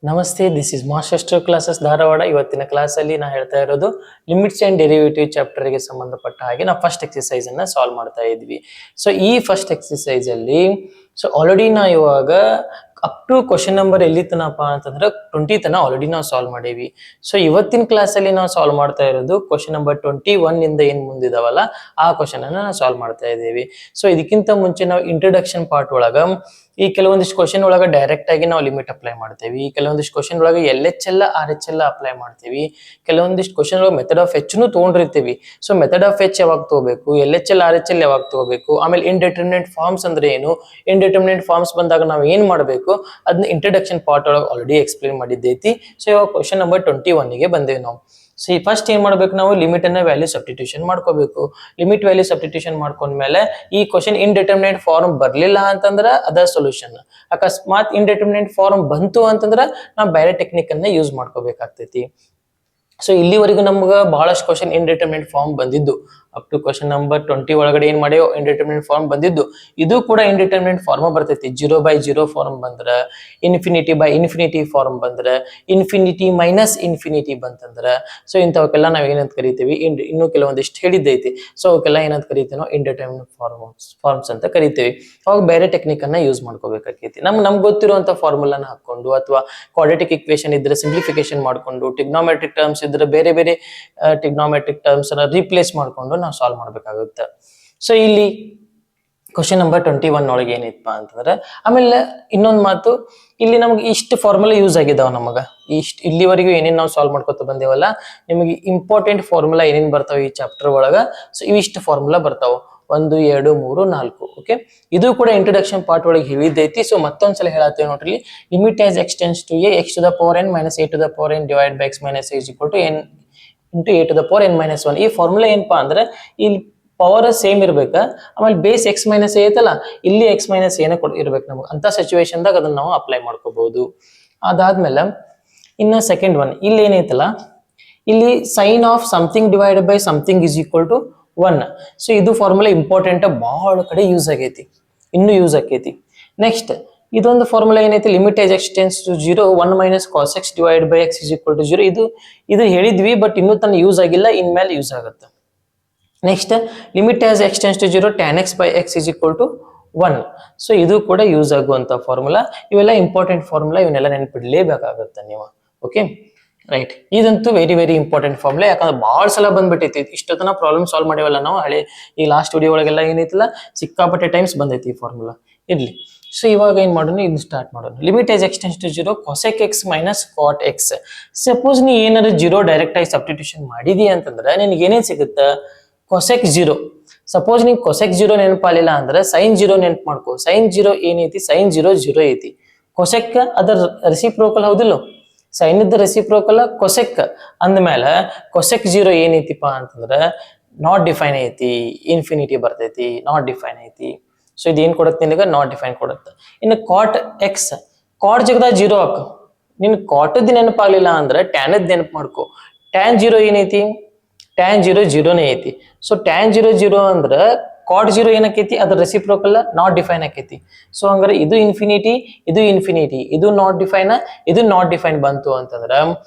ನಮಸ್ತೆ, this is master classes Dharwad. ಇವತ್ತಿನ class ಅಲ್ಲಿ ನಾ ಹೇಳ್ತಾ ಇರೋದು ಲಿಮಿಟ್ಸ್ ಅಂಡ್ ಡೆರಿವೇಟಿವ್ ಚಾಪ್ಟರ್ ಗೆ ಸಂಬಂಧಪಟ್ಟ ಹಾಗೆ ನಾವು ಫಸ್ಟ್ ಎಕ್ಸರ್ಸೈಸ್ ಅನ್ನ ಸಾಲ್ವ್ ಮಾಡ್ತಾ ಇದ್ವಿ. ಸೊ ಈ ಫಸ್ಟ್ ಎಕ್ಸರ್ಸೈಸ್ ಅಲ್ಲಿ ಆಲ್ರೆಡಿ ನಾ ಇವಾಗ ಅಪ್ ಟು ಕ್ವಶನ್ ನಂಬರ್ ಎಲ್ಲಿ ತನಪ ಅಂತಂದ್ರೆ 20 ತನ ಆಲ್ರೆಡಿ ನಾವು ಸಾಲ್ವ್ ಮಾಡೇವಿ. ಸೊ ಇವತ್ತಿನ ಕ್ಲಾಸ್ ಅಲ್ಲಿ ನಾವು ಸಾಲ್ವ್ ಮಾಡ್ತಾ ಇರೋದು ಕ್ವಶನ್ ನಂಬರ್ 21 ಇಂದ ಏನ್ ಮುಂದಿದಾವಲ್ಲ ಆ ಕ್ವಶನ್ ಅನ್ನ ನಾವು ಸಾಲ್ವ್ ಮಾಡ್ತಾ ಇದ್ದೀವಿ. ಸೊ ಇದಕ್ಕಿಂತ ಮುಂಚೆ ನಾವು ಇಂಟ್ರೊಡಕ್ಷನ್ ಪಾರ್ಟ್ ಒಳಗ ಈ ಕೆಲವೊಂದಿಷ್ಟು ಕ್ವಶನ್ ಒಳಗ ಡೈರೆಕ್ಟ್ ಆಗಿ ನಾವು ಲಿಮಿಟ್ ಅಪ್ಲೈ ಮಾಡ್ತೇವಿ, ಕೆಲವೊಂದಿಷ್ಟು ಕ್ವಶನ್ ಒಳಗೆ LHL RHL ಅಪ್ಲೈ ಮಾಡ್ತೀವಿ, ಕೆಲವೊಂದಿಷ್ಟು ಕ್ವಶನ್ ಒಳಗೆ ಮೆಥಡ್ ಆಫ್ ಎಚ್ ನು ತಗೊಂಡಿರ್ತೀವಿ. ಸೊ ಮೆಥಡ್ ಆಫ್ ಎಚ್ ಯಾವಾಗ ತಗೋಬೇಕು, LHL RHL ಯಾವಾಗ ತಗೋಬೇಕು, ಆಮೇಲೆ ಇಂಡಿಟರ್ಮಿನೇಟ್ ಫಾರ್ಮ್ಸ್ ಅಂದ್ರೆ ಏನು, ಇಂಡಿಟರ್ಮಿನೇಟ್ ಫಾರ್ಮ್ಸ್ ಬಂದಾಗ ನಾವು ಏನ್ ಮಾಡಬೇಕು ಅದನ್ನ ಇಂಟ್ರೊಡಕ್ಷನ್ ಪಾರ್ಟ್ ಒಳಗೆ ಆಲ್ರೆಡಿ ಎಕ್ಸ್ಪ್ಲೇನ್ ಮಾಡಿದ್ದೈತಿ. ಸೊ ಇವಾಗ ಕ್ವಶನ್ ನಂಬರ್ 21 ಗೆ ಬಂದೇವಿ ನಾವು. ಸೊ ಈ ಫಸ್ಟ್ ಏನ್ ಮಾಡ್ಬೇಕು, ನಾವು ಲಿಮಿಟ್ ಅನ್ನ ವ್ಯಾಲ್ಯೂ ಸಬ್ಸ್ಟಿಟ್ಯೂಷನ್ ಮಾಡ್ಕೋಬೇಕು. ಲಿಮಿಟ್ ವ್ಯಾಲ್ಯೂ ಸಬ್ಸ್ಟಿಟ್ಯೂಷನ್ ಮಾಡ್ಕೊಂಡ್ಮೇಲೆ ಈ ಕ್ವಶನ್ ಇಂಡಿಟರ್ಮಿನೇಟ್ ಫಾರ್ಮ್ ಬರ್ಲಿಲ್ಲ ಅಂತಂದ್ರ ಅದ ಸೊಲ್ಯೂಷನ್. ಅಕಸ್ಮಾತ್ ಇಂಡಿಟರ್ಮಿನೇಟ್ ಫಾರ್ಮ್ ಬಂತು ಅಂತಂದ್ರ ನಾವು ಬೇರೆ ಟೆಕ್ನಿಕ್ ಅನ್ನ ಯೂಸ್ ಮಾಡ್ಕೋಬೇಕಾಗ್ತೈತಿ. ಸೊ ಇಲ್ಲಿವರೆಗೂ ನಮ್ಗ ಬಹಳಷ್ಟು ಕ್ವಶನ್ ಇಂಡಿಟರ್ಮಿನೇಟ್ ಫಾರ್ಮ್ ಬಂದಿದ್ದು, ಅಪ್ ಟು ಕ್ವಶನ್ ನಂಬರ್ 20 ಒಳಗಡೆ ಏನ್ ಮಾಡ್ಯೋ ಇಂಡಿಟರ್ಮಿನೇಟ್ ಫಾರ್ಮ್ ಬಂದಿದ್ದು. ಇದು ಕೂಡ ಇಂಡಿಟರ್ಮಿನೇಟ್ ಫಾರ್ಮ್ ಬರ್ತೈತಿ. 0/0 ಫಾರ್ಮ್ ಬಂದ್ರ, ಇನ್ಫಿನಿಟಿ ಫಾರ್ಮ್ ಬಂದ್ರ, ಇನ್ಫಿನಿಟಿ ಮೈನಸ್ ಇನ್ಫಿನಿಟಿ ಬಂತಂದ್ರ, ಸೊ ಇಂಥವಕ್ಕೆಲ್ಲ ನಾವ್ ಏನಂತ ಕರಿತೀವಿ, ಇನ್ನು ಕೆಲವೊಂದಿಷ್ಟು ಹೇಳಿದ್ದೈತಿ. ಸೊ ಅವಕ್ಕೆಲ್ಲ ಏನಂತ ಕರಿತೀವಿ ನಾವು ಇಂಡಿಟರ್ಮಿನೇಟ್ ಫಾರ್ಮ್ಸ್ ಅಂತ ಕರಿತೀವಿ. ಅವಾಗ ಬೇರೆ ಟೆಕ್ನಿಕ್ ಅನ್ನ ಯೂಸ್ ಮಾಡ್ಕೋಬೇಕಾಕೈತಿ. ನಮ್ಗೆ ಗೊತ್ತಿರುವಂತ ಫಾರ್ಮುಲಾನ ಹಾಕೊಂಡು ಅಥವಾ ಕ್ವಾಡ್ರಾಟಿಕ್ ಇಕ್ವೇಶನ್ ಇದ್ರೆ ಸಿಂಪ್ಲಿಫಿಕೇಶನ್ ಮಾಡ್ಕೊಂಡು, ಟ್ರಿಗ್ನೋಮೆಟ್ರಿಕ್ ಟರ್ಮ್ಸ್ ಇದ್ರೆ ಬೇರೆ ಬೇರೆ ಟ್ರಿಗ್ನೋಮೆಟ್ರಿಕ್ ಟರ್ಮ್ಸ್ ಅನ್ನ ರೀಪ್ಲೇಸ್ ಮಾಡ್ಕೊಂಡು ನಾವು ಸಾಲ್ವ್ ಮಾಡ್ಬೇಕಾಗುತ್ತೆ. ಸೊ ಇಲ್ಲಿ ಕ್ವಶನ್ ನಂಬರ್ 21 ಒಳಗೆ ಏನಿತ್ತಪ್ಪ ಅಂತಂದ್ರೆ, ಆಮೇಲೆ ಇನ್ನೊಂದು ಮಾತು, ಇಲ್ಲಿ ನಮ್ಗೆ ಇಷ್ಟು ಫಾರ್ಮುಲಾ ಯೂಸ್ ಆಗಿದಾವ. ನಮಗ ಇಲ್ಲಿವರೆಗೂ ಏನೇನ್ ನಾವು ಸಾಲ್ವ್ ಮಾಡ್ಕೊತ ಬಂದೇವಲ್ಲ, ನಿಮಗೆ ಇಂಪಾರ್ಟೆಂಟ್ ಫಾರ್ಮುಲಾ ಏನೇನ್ ಬರ್ತಾವ ಈ ಚಾಪ್ಟರ್ ಒಳಗ, ಸೊ ಇವಿಷ್ಟು ಫಾರ್ಮುಲಾ ಬರ್ತಾವ, 1 2 3 4. ಓಕೆ, ಇದು ಕೂಡ ಇಂಟ್ರೊಡಕ್ಷನ್ ಪಾರ್ಟ್ ಒಳಗೆ ಹೇಳಿದ್ದೈತಿ. ಸೊ ಮತ್ತೊಂದ್ಸಲ ಹೇಳತ್ತೇವೆ ನೋಡ್ರಿ, limit as x tends to a x to the power n minus a to the power n divided by x minus a is equal to n into a to the power n minus 1. ಈ formula ಏನಪ್ಪಾ ಅಂದ್ರೆ, ಇಲ್ಲಿ power same ಇರ್ಬೇಕ, ಆಮೇಲೆ base x minus A ಐತಲ್ಲ, ಇಲ್ಲಿ x minus ಏನ ಇರ್ಬೇಕು ನಮ್ಗೆ. ಅಂತ ಸಿಚುವೇಶನ್ದಾಗ ಅದನ್ನ ನಾವು ಅಪ್ಲೈ ಮಾಡ್ಕೋಬಹುದು. ಅದಾದ್ಮೇಲೆ ಇನ್ನು ಸೆಕೆಂಡ್ ಒನ್, ಇಲ್ಲಿ ಏನೈತಲ್ಲ, ಇಲ್ಲಿ sine of something divided by something is equal to 1. So ಇದು ಫಾರ್ಮುಲಾ ಇಂಪಾರ್ಟೆಂಟ್, ಬಹಳ ಕಡೆ ಯೂಸ್ ಆಗೈತಿ, ಇನ್ನು ಯೂಸ್ ಆಕೈತಿ. ನೆಕ್ಸ್ಟ್ ಇದೊಂದು ಫಾರ್ಮುಲಾ ಏನೈತಿ, limit as x tends to 0 1 minus cos x divided by x is equal to 0. ಇದು ಹೇಳಿದ್ವಿ, ಬಟ್ ಇನ್ನೂ ತನ್ನ ಯೂಸ್ ಆಗಿಲ್ಲ, ಇನ್ಮೇಲೆ ಯೂಸ್ ಆಗುತ್ತೆ. Next limit as x tends to 0 tan x by x is equal to 1. So ಇದು ಕೂಡ use ಆಗುವಂತ ಫಾರ್ಮುಲಾ. ಇವೆಲ್ಲ ಇಂಪಾರ್ಟೆಂಟ್ ಫಾರ್ಮುಲಾ, ಇವನ್ನೆಲ್ಲ ನೆನ್ಪಿಡ್ಲೇಬೇಕಾಗತ್ತೆ ನೀವು. ಓಕೆ ರೈಟ್, ಇದಂತೂ ವೆರಿ ವೆರಿ ಇಂಪಾರ್ಟೆಂಟ್ ಫಾರ್ಮುಲಾ, ಯಾಕಂದ್ರೆ ಬಹಳ ಸಲ ಬಂದ್ಬಿಟ್ಟೈತಿ. ಇಷ್ಟೊತ್ತನ ಪ್ರಾಬ್ಲಮ್ ಸಾಲ್ವ್ ಮಾಡಿವಲ್ಲ ನಾವು, ಹಳೆ ಈ ಲಾಸ್ಟ್ ವಿಡಿಯೋ ಒಳಗೆಲ್ಲ ಏನೈತಿಲ್ಲ, ಸಿಕ್ಕಾಪಟ್ಟೆ ಟೈಮ್ಸ್ ಬಂದೈತಿ ಈ ಫಾರ್ಮುಲಾ. ಇರ್ಲಿ, ಸೊ ಇವಾಗ ಏನ್ ಮಾಡೋಣ, ಇದನ್ನ ಸ್ಟಾರ್ಟ್ ಮಾಡೋಣ. Limit as x tends to 0 cosec x minus cot x. Suppose ನೀ ಏನಾದ್ರು 0 ಡೈರೆಕ್ಟ್ ಆಗಿ ಸಬ್ಸ್ಟಿಟ್ಯೂಷನ್ ಮಾಡಿದಿ ಅಂತಂದ್ರೆ ನಿನ್ಗೆ ಏನೇನ್ ಸಿಗುತ್ತಾ, cosec 0. ಸಪೋಸ್ ನೀವು cosec 0 ನೆನಪಾಲಿಲ್ಲ ಅಂದ್ರೆ sin 0 ನೆನಪು ಮಾಡ್ಕೋ. sin 0 ಏನೈತಿ, sin 0 0 ಐತಿ. cosec ಅದರ ರೆಸಿಪ್ರೋಕಲ್ ಹೌದಿಲ್ಲ, sin ಇದ್ದ ರೆಸಿಪ್ರೋಕಲ್ cosec ಅಂದ್ಮೇಲೆ cosec 0 ಏನೈತಿಪ್ಪ ಅಂತಂದ್ರೆ ನಾಟ್ ಡಿಫೈನ್ ಐತಿ, ಇನ್ಫಿನಿಟಿ ಬರ್ತೈತಿ, ನಾಟ್ ಡಿಫೈನ್ ಐತಿ. ಸೊ ಇದು ಏನ್ ಕೊಡುತ್ತೆ ನಿನಗೆ, ನಾಟ್ ಡಿಫೈನ್ ಕೊಡುತ್ತೆ. ಇನ್ನು ಕಾಟ್ ಎಕ್ಸ್, ಕಾಟ್ ಜಗದ 0 ಹಾಕು. ನಿನ್ ಕಾಟದ್ ನೆನಪಾಗ್ಲಿಲ್ಲ ಅಂದ್ರೆ ಟ್ಯಾನದ್ ನೆನಪು ಮಾಡ್ಕೋ. ಟ್ಯಾನ್ 0 ಏನೈತಿ, ಟ್ಯಾನ್ 0 0ನೇ ಐತಿ. ಸೊ ಟ್ಯಾನ್ 0 0 ಅಂದ್ರೆ ಕಾಟ್ 0 ಏನಕ್ಕೈತಿ, ಅದ್ರ ರೆಸಿಪ್ರೋಕಲ್ ನಾಟ್ ಡಿಫೈನ್ ಆಕೈತಿ. ಸೊ ಹಂಗಾರೆ ಇದು ಇನ್ಫಿನಿಟಿ, ಇದು ಇನ್ಫಿನಿಟಿ, ಇದು ನಾಟ್ ಡಿಫೈನ್, ಇದು ನಾಟ್ ಡಿಫೈನ್ ಬಂತು ಅಂತಂದ್ರೆ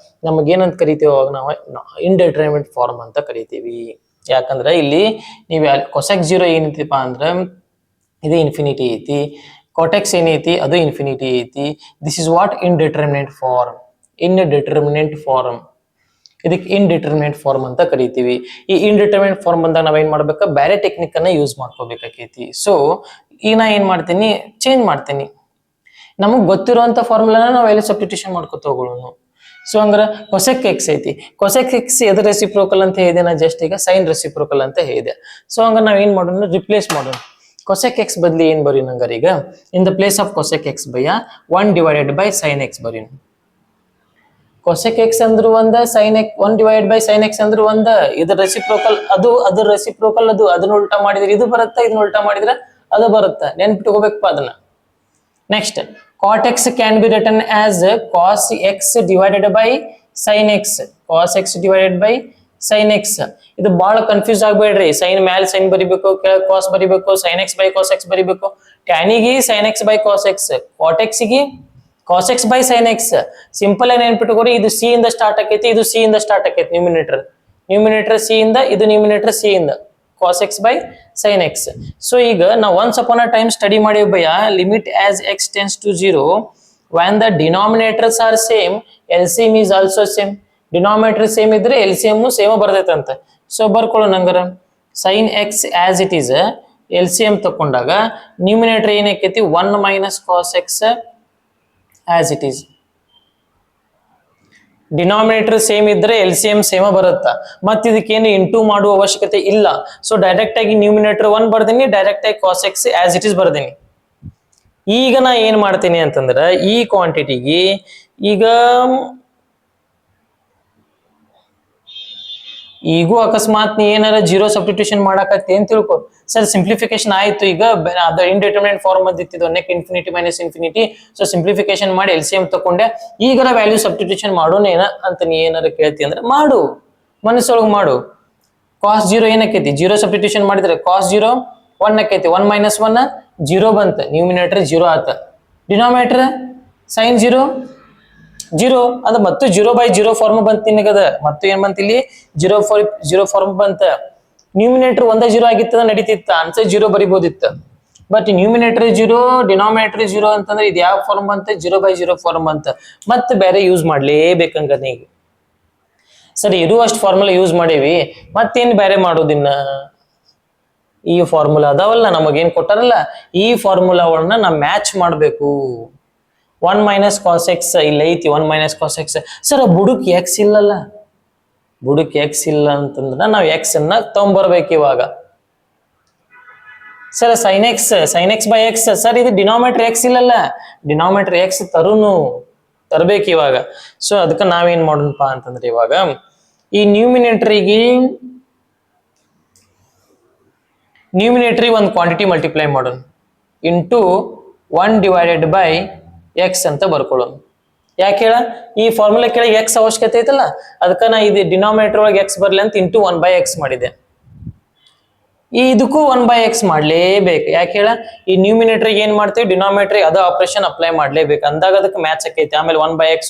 ನಮಗ್ ಏನಂತ ಕರಿತೀವಿ, ಅವಾಗ ನಾವು ಇಂಡಿಟರ್ಮಿನೇಟ್ ಫಾರ್ಮ್ ಅಂತ ಕರಿತೀವಿ. ಯಾಕಂದ್ರೆ ಇಲ್ಲಿ ನೀವು cosec 0 ಏನೈತಿಪ್ಪ ಅಂದ್ರೆ ಇದು ಇನ್ಫಿನಿಟಿ ಐತಿ, ಕಾಟೆಕ್ಸ್ ಏನೈತಿ ಅದು ಇನ್ಫಿನಿಟಿ ಐತಿ. This is what indeterminate form. Indeterminate form, ಇದಕ್ಕೆ ಇಂಡಿಟರ್ಮಿನೇಟ್ ಫಾರ್ಮ್ ಅಂತ ಕರಿತೀವಿ. ಈ ಇಂಡಿಟರ್ಮಿನೇಟ್ ಫಾರ್ಮ್ ಬಂದಾಗ ನಾವೇನ್ ಮಾಡ್ಬೇಕು, ಬೇರೆ ಟೆಕ್ನಿಕ್ ಅನ್ನ ಯೂಸ್ ಮಾಡ್ಕೋಬೇಕಾಕೈತಿ. ಸೊ ಈಗ ನಾ ಏನ್ ಮಾಡ್ತೀನಿ, ಚೇಂಜ್ ಮಾಡ್ತೀನಿ. ನಮಗ್ ಗೊತ್ತಿರುವಂತ ಫಾರ್ಮುಲಾನ ನಾವು ಎಲ್ಲಿ ಸಬ್ಸ್ಟಿಟ್ಯೂಷನ್ ಮಾಡ್ಕೊತ ಹೋಗೋಣ. ಸೊ ಹಂಗಾರೆ cosec x ಐತಿ, cosec x ಎದ್ರ ರೆಸಿಪ್ರೋಕಲ್ ಅಂತ ಹೇಳಿದೆ ನಾ ಜಸ್ಟ್ ಈಗ, ಸೈನ್ ರೆಸಿಪ್ರೋಕಲ್ ಅಂತ ಹೇಳಿದೆ. ಸೊ ಹಂಗ ನಾವ್ ಏನ್ ಮಾಡೋಣ, ರಿಪ್ಲೇಸ್ ಮಾಡೋಣ. cosec x ಬದ್ಲಿ ಏನ್ ಬರೀ ನಂಗಾರ ಈಗ, ಇನ್ the place of cosec x by 1 divided by sin x ಬರೀ. cosec x ಅಂದ್ರು ಒಂದ, sin x 1 divided by sin x ಅಂದ್ರು ಒಂದ. ಇದ್ರ ರೆಸಿಪ್ರೋಕಲ್ ಅದು, ಅದ್ರ ರೆಸಿಪ್ರೋಕಲ್ ಅದು, ಅದನ್ನ ಉಲ್ಟಾ ಮಾಡಿದ್ರೆ ಇದು ಬರುತ್ತೆ, ಇದನ್ನ ಉಲ್ಟಾ ಮಾಡಿದ್ರೆ ಅದು ಬರುತ್ತೆ. ನೆನ್ಪಿಟ್ಕೋಬೇಕಪ್ಪ ಅದನ್ನ. Next cot x can be written as cos x divided by sin x. cos x divided by sin x. ಇದು ಬಹಳ ಕನ್ಫ್ಯೂಸ್ ಆಗಬೇಡ್ರಿ. ಸೈನ್ ಮ್ಯಾಲ್ ಸೈನ್ ಬರಿಬೇಕು, ಕೆಳಗೆ ಕಾಸ್ ಬರಿಬೇಕು, sin x by cos x ಬರಿಬೇಕು. tan ಗೆ sin x by cos x, cot x ಗೆ cos x by sin x. Simple ಆಗಿ ನೆನ್ಪಿಟ್ಕೊಡಿ, ಇದು ಸಿ ಇಂದ ಸ್ಟಾರ್ಟ್ ಆಕೈತಿ, ಇದು ಸಿ ಇಂದ ಸ್ಟಾರ್ಟ್ ಆಕೈತಿ. ನ್ಯೂಮಿನೇಟರ್ ಸಿ ಇಂದ, ಇದು ನ್ಯೂಮಿನೇಟರ್ ಸಿ ಇಂದ. cos x by sin x. So ಈಗ ನಾವು ಒನ್ಸ್ ಅಪಾನ್ ಅ ಟೈಮ್ ಸ್ಟಡಿ ಮಾಡಿವಿ ಭಯ, limit as x tends to 0 when the denominators are same, LCM is also same. Denominator same ಇದ್ರೆ LCM same ಬರ್ತೈತಂತ. So ಬರ್ಕೊಳ್ಳೋಣ ಹಂಗಾರ. sin x as it is LCM ತಕೊಂಡಾಗ numerator ಏನಕ್ಕೈತಿ 1 minus cos x as it is. Denominator same ಇದ್ರೆ LCM same ಬರುತ್ತಾ, ಮತ್ತೆ ಇದಕ್ಕೇನು ಇಂಟು ಮಾಡುವ ಅವಶ್ಯಕತೆ ಇಲ್ಲ. ಸೊ ಡೈರೆಕ್ಟ್ ಆಗಿ ನ್ಯೂಮಿನೇಟರ್ 1 ಬರ್ದೀನಿ, ಡೈರೆಕ್ಟ್ ಆಗಿ cos x as it is ಬರ್ದೀನಿ. ಈಗ ನಾ ಏನ್ ಮಾಡ್ತೀನಿ ಅಂತಂದ್ರ, ಈ ಕ್ವಾಂಟಿಟಿಗೆ ಈಗೂ ಅಕಸ್ಮಾತ್ ನೀ ಏನಾರ ಜೀರೋ ಸಬ್ಸ್ಟಿಟ್ಯೂಷನ್ ಮಾಡಾಕತ್ತಿ ಅಂತ ತಿಳ್ಕೊ. ಸರ್ ಸಿಂಪ್ಲಿಫಿಕೇಶನ್ ಆಯ್ತು, ಈಗ ಅದು ಇಂಡಿಟರ್ಮಿನೆಂಟ್ ಫಾರ್ಮ್ ಅದಿತ್ತು, ನೆಕ್ infinity minus infinity. So simplification ಮಾಡಿ LCM ತಕೊಂಡೆ, ಈಗರ ವ್ಯಾಲ್ಯೂ ಸಬ್ಸ್ಟಿಟ್ಯೂಷನ್ ಮಾಡೋನೇನ ಅಂತ ನೀ ಏನಾರ ಕೇಳ್ತಿ ಅಂದ್ರೆ ಮಾಡು, ಮನಸ್ಸೊಳಗೆ ಮಾಡು. cos 0 ಏನಕ್ಕೈತಿ, ಜೀರೋ ಸಬ್ಸ್ಟಿಟ್ಯೂಷನ್ ಮಾಡಿದ್ರೆ cos 0 1 ಆಕೈತಿ, 1 minus 1 0 ಬಂತ, ನ್ಯೂಮಿನೇಟರ್ 0 ಆತ. ಡಿನಾಮಿನೇಟರ್ sin 0 0, ಅದು ಮತ್ತು 0/0 ಫಾರ್ಮ್ ಬಂತ ನಿನಗದ. ಮತ್ತು ಏನ್ ಬಂತ ಇಲ್ಲಿ 0 ಫಾರ್ಮ್ ಬಂತ. ನ್ಯೂಮಿನೇಟರ್ 1 0 ಆಗಿತ್ತ ನಡೀತಿತ್ತ, ಆನ್ಸರ್ 0 ಬರಿಬೋದಿತ್ತ. ಬಟ್ ನ್ಯೂಮಿನೇಟರ್ 0 ಡಿನಾಮಿನೇಟರ್ 0 ಅಂತಂದ್ರೆ ಇದು ಯಾವ ಫಾರ್ಮ್ ಬಂತ, 0/0 ಫಾರ್ಮ್ ಬಂತ. ಮತ್ತೆ ಬೇರೆ ಯೂಸ್ ಮಾಡ್ಲೇಬೇಕಂಗ ಈಗ. ಸರಿ, ಇರುವಷ್ಟು ಫಾರ್ಮುಲಾ ಯೂಸ್ ಮಾಡೇವಿ, ಮತ್ತೇನ್ ಬೇರೆ ಮಾಡೋದಿನ್ನ. ಈ ಫಾರ್ಮುಲಾ ಅದಾವಲ್ಲ ನಮಗೇನ್ ಕೊಟ್ಟಾರಲ್ಲ, ಈ ಫಾರ್ಮುಲಾವನ್ನ ನಾ ಮ್ಯಾಚ್ ಮಾಡ್ಬೇಕು. 1 minus cos x ಇಲ್ಲ ಐತಿ, 1 minus cos x. ಸರ್ ಬುಡಕ್ ಎಕ್ಸ್ ಇಲ್ಲಲ್ಲ, ಬುಡಕ್ ಎಕ್ಸ್ ಇಲ್ಲ ಅಂತಂದ್ರ ನಾವ್ ಎಕ್ಸ್ ಅನ್ನ ತಗೊಂಡ್ಬರ್ಬೇಕು ಇವಾಗ. Sir sin x by x, sir ಇದು ಡಿನಾಮಿನೇಟರ್ ಎಕ್ಸ್ ಇಲ್ಲಲ್ಲ, ಡಿನಾಮಿನೇಟರ್ ಎಕ್ಸ್ ತರಬೇಕು ಇವಾಗ. ಸೊ ಅದಕ್ಕೆ ನಾವೇನ್ ಮಾಡೋಣಪ್ಪ ಅಂತಂದ್ರೆ, ಇವಾಗ ಈ ನ್ಯೂಮಿನೇಟರಿಗೆ ಒಂದು ಕ್ವಾಂಟಿಟಿ ಮಲ್ಟಿಪ್ಲೈ ಮಾಡೋಣ, ಇಂಟು 1 divided by x ಅಂತ ಬರ್ಕೊಳ್ಳೋಣ. ಯಾಕೆ ಹೇಳ, ಈ ಫಾರ್ಮುಲಾ ಕೆಳಗೆ ಎಕ್ಸ್ ಅವಶ್ಯಕತೆ ಐತಲ್ಲ, ಅದಕ್ಕೆ ನಾ ಇದು ಡಿನಾಮಿನೇಟರ್ ಒಳಗೆ ಎಕ್ಸ್ ಬರ್ಲಿ ಅಂತ ಇಂಟು 1/x ಮಾಡಿದೆ. ಇದಕ್ಕೂ 1/x ಮಾಡ್ಲೇಬೇಕು. ಯಾಕೆ ಹೇಳ, ಈ ನ್ಯೂಮಿನೇಟರ್ ಏನ್ ಮಾಡ್ತೀವಿ, ಡಿನಾಮಿನೇಟರ್ ಅದ ಆಪರೇಷನ್ ಅಪ್ಲೈ ಮಾಡ್ಲೇಬೇಕು, ಅಂದಾಗ ಅದಕ್ಕೆ ಮ್ಯಾಚ್ ಆಕೈತಿ. ಆಮೇಲೆ 1/x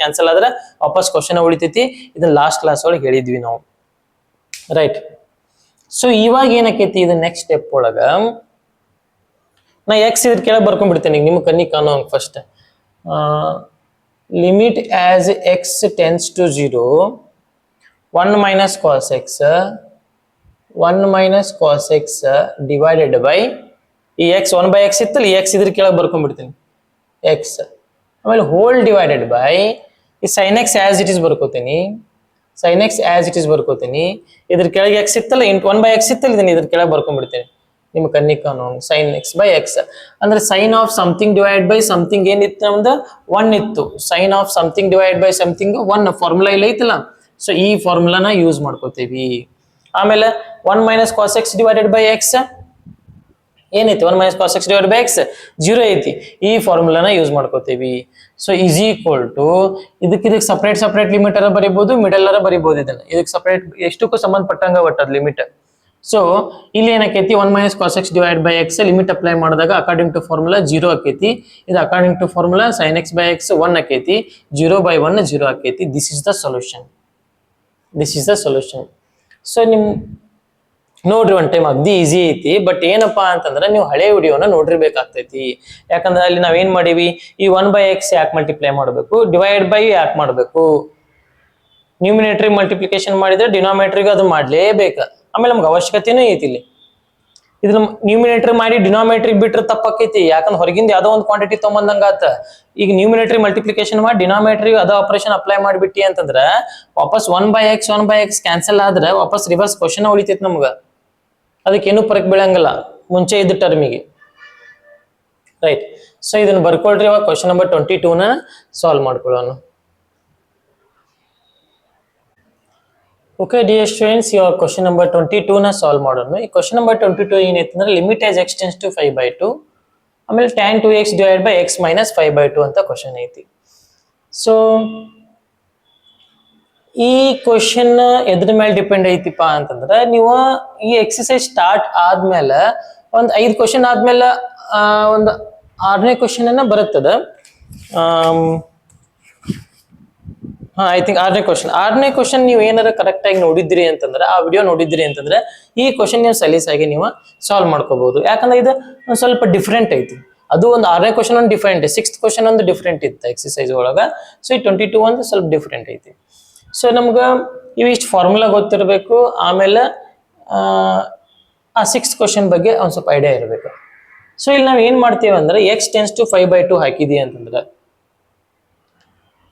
ಕ್ಯಾನ್ಸಲ್ ಆದ್ರೆ ವಾಪಸ್ ಕ್ವಶನ್ ಉಳಿತೈತಿ. ಇದನ್ನ ಲಾಸ್ಟ್ ಕ್ಲಾಸ್ ಒಳಗೆ ಹೇಳಿದ್ವಿ ನಾವು, ರೈಟ್. ಸೊ ಇವಾಗ ಏನಕ್ಕೈತಿ, ಇದು ನೆಕ್ಸ್ಟ್ ಸ್ಟೆಪ್ ಒಳಗ ನಾ ಎಕ್ಸ್ ಇದ್ರ ಕೆಳಗೆ ಬರ್ಕೊಂಡ್ಬಿಡ್ತೇನೆ, ನಿಮ್ಗೆ ಕಣ್ಣಿ ಕಾಣೋ first. Limit as x tends to 0 1 minus cos x divided by ಈ ಎಕ್ಸ್ 1/x ಇತ್ತಲ್ಲ, ಈ ಎಕ್ಸ್ ಇದ್ರ ಕೆಳಗೆ ಬರ್ಕೊಂಡ್ಬಿಡ್ತೀನಿ ಎಕ್ಸ್. ಆಮೇಲೆ ಹೋಲ್ ಡಿವೈಡೆಡ್ ಬೈ ಈ sin x as it is ಬರ್ಕೋತೀನಿ, ಇದ್ರ ಕೆಳಗೆ ಎಕ್ಸ್ ಇತ್ತಲ್ಲ, 1/x ಇತ್ತಲ್ಲ, ಇದನ್ನ ಇದ್ರ ಕೆಳಗೆ ಬರ್ಕೊಂಡ್ಬಿಡ್ತೇನೆ. ನಿಮ್ಮ ಕಣ್ಣಿಗೆ ಕಾಣೋ sin x by x ಅಂದ್ರೆ sine of something divide by something ಏನಿತ್ತು ನಮ್ದು 1 ಇತ್ತು. Sine of something divide by something 1 formula ಇಲ್ಲ ಐತಲ್ಲ, ಸೊ ಈ ಫಾರ್ಮುಲಾನ ಯೂಸ್ ಮಾಡ್ಕೋತೀವಿ. ಆಮೇಲೆ 1 minus cos x divided by x ಏನೈತಿ, 1 minus cos x divided by x 0 ಐತಿ, ಈ ಫಾರ್ಮುಲಾನ ಯೂಸ್ ಮಾಡ್ಕೋತೀವಿ. ಸೊ ಈಸ್ ಈಕ್ವಲ್ ಟು ಇದಕ್ಕೆ ಸಪ್ರೇಟ್ ಲಿಮಿಟ್ ಅರ ಬರಿಬಹುದು, ಮಿಡಲ್ ಅರ ಬರಿಬಹುದು. ಇದಕ್ಕೆ ಸಪ್ರೇಟ್ ಎಷ್ಟಕ್ಕೂ ಸಂಬಂಧಪಟ್ಟಂಗ ಒಟ್ಟದ ಲಿಮಿಟ್. ಸೊ ಇಲ್ಲಿ ಏನಕ್ಕೈತಿ, 1 minus cos x divide by x limit apply ಮಾಡಿದಾಗ ಅಕಾರ್ಡಿಂಗ್ ಟು ಫಾರ್ಮುಲಾ 0 ಆಕೈತಿ. ಇದು according to formula sin x by x 1 ಆಕೈತಿ, 0/1 0 ಆಕೈತಿ. This is the solution. So ನಿಮ್ ನೋಡ್ರಿ ಒನ್ ಟೈಮ್ ಅಗ್ದಿ ಈಸಿ ಐತಿ. ಬಟ್ ಏನಪ್ಪಾ ಅಂತಂದ್ರೆ ನೀವು ಹಳೆ ವಿಡಿಯೋನ ನೋಡಿರ್ಬೇಕಾಗ್ತೈತಿ. ಯಾಕಂದ್ರೆ ಅಲ್ಲಿ ನಾವೇನ್ ಮಾಡೀವಿ, ಈ 1/x ಯಾಕೆ ಮಲ್ಟಿಪ್ಲೈ ಮಾಡಬೇಕು, ಡಿವೈಡ್ ಬೈ ಯಾಕೆ ಮಾಡಬೇಕು, ನ್ಯೂಮಿನೇಟರ್ ಮಲ್ಟಿಪ್ಲಿಕೇಶನ್ ಮಾಡಿದ್ರೆ ಡಿನಾಮಿನೇಟರ್ಗೆ ಅದು ಮಾಡ್ಲೇಬೇಕು. ಆಮೇಲೆ ನಮ್ಗೆ ಅವಶ್ಯಕತೆನೂ ಐತಿ ಇಲ್ಲಿ. ಇದನ್ನ ನ್ಯೂಮಿನೇಟರ್ ಮಾಡಿ ಡಿನಾಮಿನೇಟರ್ ಬಿಟ್ರೆ ತಪ್ಪಾಕೈತಿ, ಯಾಕಂದ್ರೆ ಹೊರಗಿಂದ ಯಾವ್ದೋ ಒಂದು ಕ್ವಾಂಟಿಟಿ ತಗೊಂಬಂದಂಗ ಆತ. ಈಗ ನ್ಯೂಮಿನೇಟರ್ ಮಲ್ಟಿಪ್ಲಿಕೇಶನ್ ಮಾಡಿ ಡಿನಾಮಿನೇಟರ್ ಅದ ಆಪರೇಷನ್ ಅಪ್ಲೈ ಮಾಡಿಬಿಟ್ಟಿ ಅಂತಂದ್ರ ವಾಪಸ್ 1/x ಕ್ಯಾನ್ಸಲ್ ಆದ್ರೆ ವಾಪಸ್ ರಿವರ್ಸ್ ಕ್ವಶನ್ ಉಳಿತೈತಿ ನಮ್ಗ. ಅದಕ್ಕೇನು ಫರಕ್ ಬೀಳಂಗಿಲ್ಲ ಮುಂಚೆ ಇದ್ದ ಟರ್ಮಿಗೆ, ರೈಟ್. ಸೊ ಇದನ್ನ ಬರ್ಕೊಳ್ರಿ. ಇವಾಗ ಕ್ವಶನ್ ನಂಬರ್ 22ನ ಸಾಲ್ವ್ ಮಾಡ್ಕೊಳ್ಳೋಣ. ಓಕೆ ಡಿಯರ್ ಸ್ಟೂಡೆಂಟ್ಸ್, ಇವಾಗ ಕ್ವಶನ್ ನಂಬರ್ 22ನ ಸಾಲ್ವ್ ಮಾಡೋಣ. ಈ ಕ್ವಶನ್ ನಂಬರ್ 22 ಏನೈತೆ ಅಂದ್ರೆ limit as x tends to 5/2 ಆಮೇಲೆ tan 2x divide by x minus 5/2 ಅಂತ ಕ್ವಶನ್ ಐತಿ. ಸೊ ಈ ಕ್ವಶನ್ ಎದ್ರ ಮೇಲೆ ಡಿಪೆಂಡ್ ಐತಿಪ್ಪ ಅಂತಂದ್ರೆ, ನೀವು ಈ ಎಕ್ಸರ್ಸೈಸ್ ಸ್ಟಾರ್ಟ್ ಆದ್ಮೇಲೆ ಒಂದ್ 5 ಕ್ವಶನ್ ಆದ್ಮೇಲೆ ಒಂದು 6ನೇ ಕ್ವಶನ್ ಅನ್ನ ಬರುತ್ತದ. ಐ ಥಿಂಕ್ ಆರನೇ ಕ್ವಶನ್ ನೀವು ಏನಾರ ಕರೆಕ್ಟ್ ಆಗಿ ನೋಡಿದ್ರಿ ಅಂತಂದ್ರೆ, ಆ ವಿಡಿಯೋ ನೋಡಿದ್ರಿ ಅಂತಂದ್ರೆ ಈ ಕ್ವಶನ್ ನೀವು ಸಲೀಸಾಗಿ ನೀವು ಸಾಲ್ವ್ ಮಾಡ್ಕೋಬಹುದು. ಯಾಕಂದ್ರೆ ಇದು ಒಂದ್ ಸ್ವಲ್ಪ ಡಿಫ್ರೆಂಟ್ ಐತಿ. ಅದು ಒಂದು ಆರನೇ ಕ್ವಶನ್ ಒಂದು ಡಿಫ್ರೆಂಟ್, ಸಿಕ್ಸ್ತ್ ಕ್ವಶನ್ ಒಂದು ಡಿಫ್ರೆಂಟ್ ಇತ್ತು ಎಕ್ಸಸೈಸ್ ಒಳಗ. ಸೊ ಈ 22 ಒಂದು ಸ್ವಲ್ಪ ಡಿಫ್ರೆಂಟ್ ಐತಿ. ಸೊ ನಮ್ಗ ಇವು ಇಷ್ಟು ಫಾರ್ಮುಲಾ ಗೊತ್ತಿರಬೇಕು. ಆಮೇಲೆ ಆ ಸಿಕ್ಸ್ತ್ ಕ್ವಶನ್ ಬಗ್ಗೆ ಒಂದ್ ಸ್ವಲ್ಪ ಐಡಿಯಾ ಇರಬೇಕು. ಸೊ ಇಲ್ಲಿ ನಾವ್ ಏನ್ ಮಾಡ್ತೀವಿ ಅಂದ್ರೆ ಎಕ್ಸ್ ಟೆನ್ಸ್ ಟು 5/2 ಹಾಕಿದಿ ಅಂತಂದ್ರೆ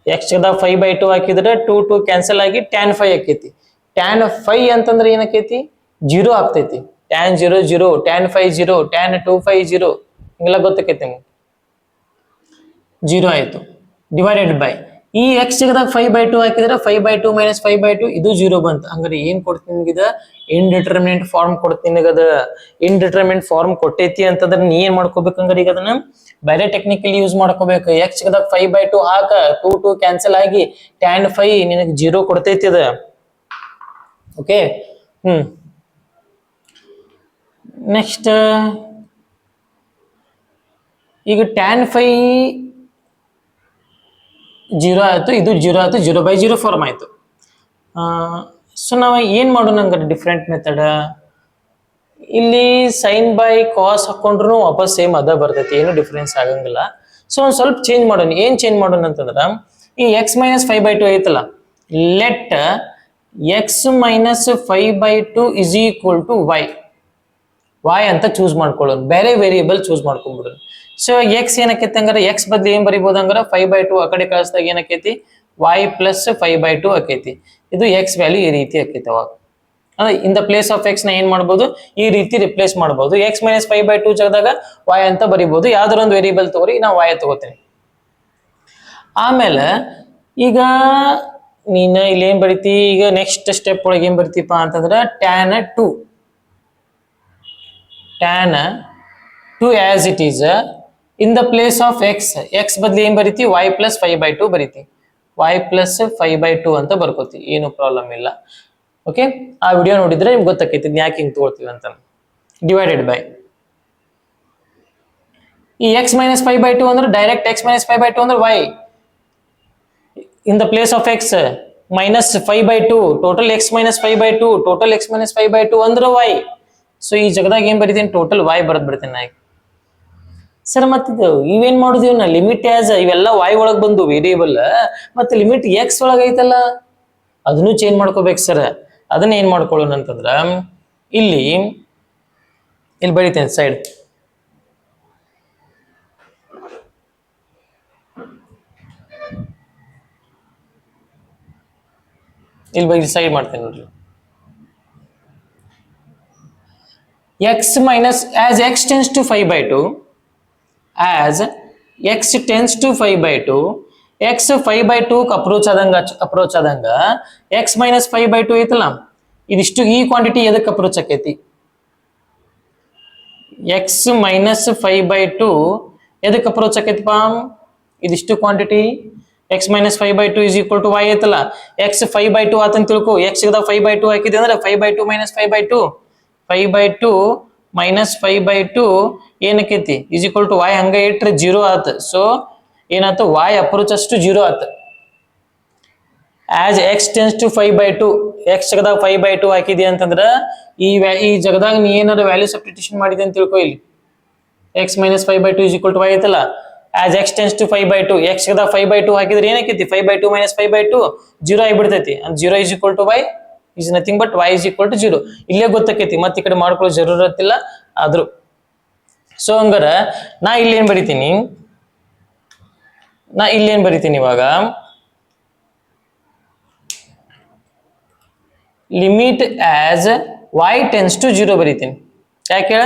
ಎಕ್ಸ್ 5/2 ಹಾಕಿದ್ರೆ 2 ಕ್ಯಾನ್ಸಲ್ ಆಗಿ tan 5 ಆಕೈತಿ. tan 5 ಅಂತಂದ್ರೆ ಏನಕೈತಿ, 0 ಆಗ್ತೈತಿ. tan 0 0, tan 5 0, tan 2 5 0 ಹಿಂಗೆಲ್ಲ ಗೊತ್ತಾಕೈತಿ ನಿಮ್ಗೆ. 0 ಆಯ್ತು. ಡಿವೈಡೆಡ್ ಬೈ ಈ ಎಕ್ಸ್ 5/2 ಹಾಕಿದ್ರೆ 5/2 - 5/2 ಇದು 0 ಬಂತು. ಹಂಗಾರೆ ಏನ್ ಕೊಡ್ತೀನಿ ನಿಮ್ಗಿದ, ಇಂಡಿಟರ್ಮಿನೆಂಟ್ ಫಾರ್ಮ್ ಕೊಡ್ತೀನಿ ನಿನಗದ. ಇಂಡಿಟರ್ಮಿನೆಂಟ್ ಫಾರ್ಮ್ ಕೊಟ್ಟೈತಿ ಅಂತಂದ್ರೆ ನೀ ಏನ್ ಮಾಡ್ಕೋಬೇಕಂದ್ರೆ ಈಗ ಅದನ್ನ ಬೇರೆ ಟೆಕ್ನಿಕಲಿ ಯೂಸ್ ಮಾಡ್ಕೋಬೇಕು. ಎಕ್ಸ್ 5/2 ಹಾಕ, 2 ಕ್ಯಾನ್ಸಲ್ ಆಗಿ tan 5 ನಿನಗೆ 0 ಕೊಡ್ತೈತಿ ಅದ. ಓಕೆ. ನೆಕ್ಸ್ಟ್ ಈಗ tan 5 0 ಆಯ್ತು, ಇದು 0 ಆಯ್ತು, 0/0 ಫಾರ್ಮ್ ಆಯ್ತು. ಸೊ ನಾವು ಏನ್ ಮಾಡೋಣ ಹಂಗಾರೆ ಡಿಫ್ರೆಂಟ್ ಮೆಥಡ್. ಇಲ್ಲಿ ಸೈನ್ ಬೈ ಕಾಸ್ ಹಾಕೊಂಡ್ರು ವಾಪಸ್ ಸೇಮ್ ಅದ ಬರ್ತೈತಿ, ಏನು ಡಿಫ್ರೆನ್ಸ್ ಆಗಂಗಿಲ್ಲ. ಸೊ ಒಂದ್ ಸ್ವಲ್ಪ ಚೇಂಜ್ ಮಾಡೋಣ. ಏನ್ ಚೇಂಜ್ ಮಾಡೋಣ ಅಂತಂದ್ರ, ಈ x - 5/2 ಐತಲ್ಲ, let x - 5/2 is equal to y ಅಂತ ಚೂಸ್ ಮಾಡ್ಕೊಳ್ಳೋಣ. ಬೇರೆ ವೇರಿಯೇಬಲ್ ಚೂಸ್ ಮಾಡ್ಕೊಂಡ್ಬಿಡೋಣ. ಸೊ ಎಕ್ಸ್ ಏನಕ್ಕೈತಿ ಹಂಗಾರೆ, ಎಕ್ಸ್ ಬದ್ಲಿ ಏನ್ ಬರಿಬಹುದು ಹಂಗಾರ, 5/2 ಆ ಕಡೆ ಕಳಿಸಿದಾಗ ಏನಕ್ಕೈತಿ, y + 5/2 ಆಕೈತಿ. ಇದು ಎಕ್ಸ್ ವ್ಯಾಲ್ಯೂ ಈ ರೀತಿ ಆಕೈತಿ. ಅವಾಗ ಇನ್ ದ ಪ್ಲೇಸ್ ಆಫ್ ಎಕ್ಸ್ ನ ಏನ್ ಮಾಡ್ಬೋದು, ಈ ರೀತಿ ರಿಪ್ಲೇಸ್ ಮಾಡಬಹುದು. x - 5/2 ಜಾಗದಾಗ y ಅಂತ ಬರಿಬಹುದು. ಯಾವ್ದಾರ ಒಂದು ವೇರಿಯೇಬಲ್ ತಗೋರಿ, ನಾ y ತಗೋತೀನಿ. ಆಮೇಲೆ ಈಗ ನೀನ ಇಲ್ಲಿ ಏನ್ ಬರಿತಿ, ಈಗ ನೆಕ್ಸ್ಟ್ ಸ್ಟೆಪ್ ಒಳಗೆ ಏನ್ ಬರಿತೀಪ ಅಂತಂದ್ರ tan 2 as it is in the place of x ಬದಲಿ ಏನ್ ಬರಿತಿ, y + 5/2 ಬರಿತಿ. y + 5/2 ಅಂತ ಬರ್ಕೋತಿ, ಏನು ಪ್ರಾಬ್ಲಮ್ ಇಲ್ಲ. ಓಕೆ. ಆ ವಿಡಿಯೋ ನೋಡಿದ್ರೆ ನಿಮ್ಗೆ ಗೊತ್ತಾಕೈತಿ ಯಾಕೆ ಹಿಂಗ್ ತಗೊಳ್ತೀವಿ ಅಂತ. ಡಿವೈಡೆಡ್ ಬೈ ಈ x - 5/2 ಅಂದ್ರೆ ಡೈರೆಕ್ಟ್ x - 5/2 ಅಂದ್ರೆ y in the place of x -5/2 total x - 5/2 total x - 5/2 ಅಂದ್ರೆ y. ಸೊ ಈ ಜಗದಾಗ ಏನ್ ಬರಿತೀನಿ, ಟೋಟಲ್ y ಬರದ್ ಬಿಡ್ತೀನಿ ನಾ. ಸರ್ ಮತ್ತಿದು ಇವೇನ್ ಮಾಡುದಿವ್ ನಾ, ಲಿಮಿಟ್ ಆಸ್ ಇವೆಲ್ಲ y ಒಳಗ್ ಬಂದು ವೇರಿಯೇಬಲ್, ಮತ್ತೆ ಲಿಮಿಟ್ x ಒಳಗ ಐತಲ್ಲ ಅದನ್ನು ಚೇಂಜ್ ಮಾಡ್ಕೋಬೇಕು ಸರ್. ಅದನ್ನ ಏನ್ ಮಾಡ್ಕೊಳ್ಳೋಣ ಅಂತಂದ್ರ, ಇಲ್ಲಿ ಬರಿತೇನೆ ಸೈಡ್. ಇಲ್ಲಿ ಸೈಡ್ ಮಾಡ್ತೇನೆ ನೋಡ್ರಿ. x minus as x tends to 5/2, as x tends to 5/2, x 5/2 approach ಆದಂಗ x - 5/2 ಐತಲ್ಲ, ಇದಿಷ್ಟು ಈ ಕ್ವಾಂಟಿಟಿ ಎದಕ್ಕೆ ಅಪ್ರೋಚ್ ಆಕೈತಿ, x - 5/2 ಎದಕ್ಕೆ ಅಪ್ರೋಚ್ ಆಕೈತಿಪ್ಪ, ಇದಿಷ್ಟು quantity x - 5/2 is equal to y ಐತಲ್ಲ, x 5/2 ಆತಂತ ತಿಳ್ಕೊ. x 5/2 ಹಾಕಿದೆ ಅಂದ್ರೆ 5/2 - 5/2 ಏನಕ್ಕೈತಿ is equal to y. ಹಂಗ ಇಟ್ರೆ 0 ಆತ. ಸೊ ಏನಾಯ್ತು, y ಅಪ್ರೋಚ್ ಅಷ್ಟು 0 ಆತ. As x tends to 5/2, x 5/2 ಹಾಕಿದಿ ಅಂತಂದ್ರ ಈ ಜಗದಾಗ ನೀ ಏನಾರ ವ್ಯಾಲ್ಯೂ ಸಬ್ಸ್ಟಿಟ್ಯೂಷನ್ ಮಾಡಿದೆ ಅಂತ ತಿಳ್ಕೊ. ಇಲ್ಲಿ x - 5/2 is equal to y ಐತಲ್ಲ, as x tends to 5/2, x 5/2 ಹಾಕಿದ್ರೆ ಏನಕ್ಕೈತಿ, 5/2 - 5/2 0 ಆಗಿಬಿಡ್ತೈತಿ. and 0 is equal to y is nothing but y is equal to 0. ಇಲ್ಲೇ ಗೊತ್ತಾಕೈತಿ, ಮತ್ತೆ ಈ ಕಡೆ ಮಾಡ್ಕೊಳ್ಳೋ ಜರೂರತ್ತಿಲ್ಲ ಆದ್ರೂ. ಸೊ ಹಂಗಾರ ನಾ ಇಲ್ಲಿ ಏನ್ ಬರಿತೀನಿ ಇವಾಗ, limit as y tends to 0 ಬರಿತೀನಿ. ಯಾಕೆ,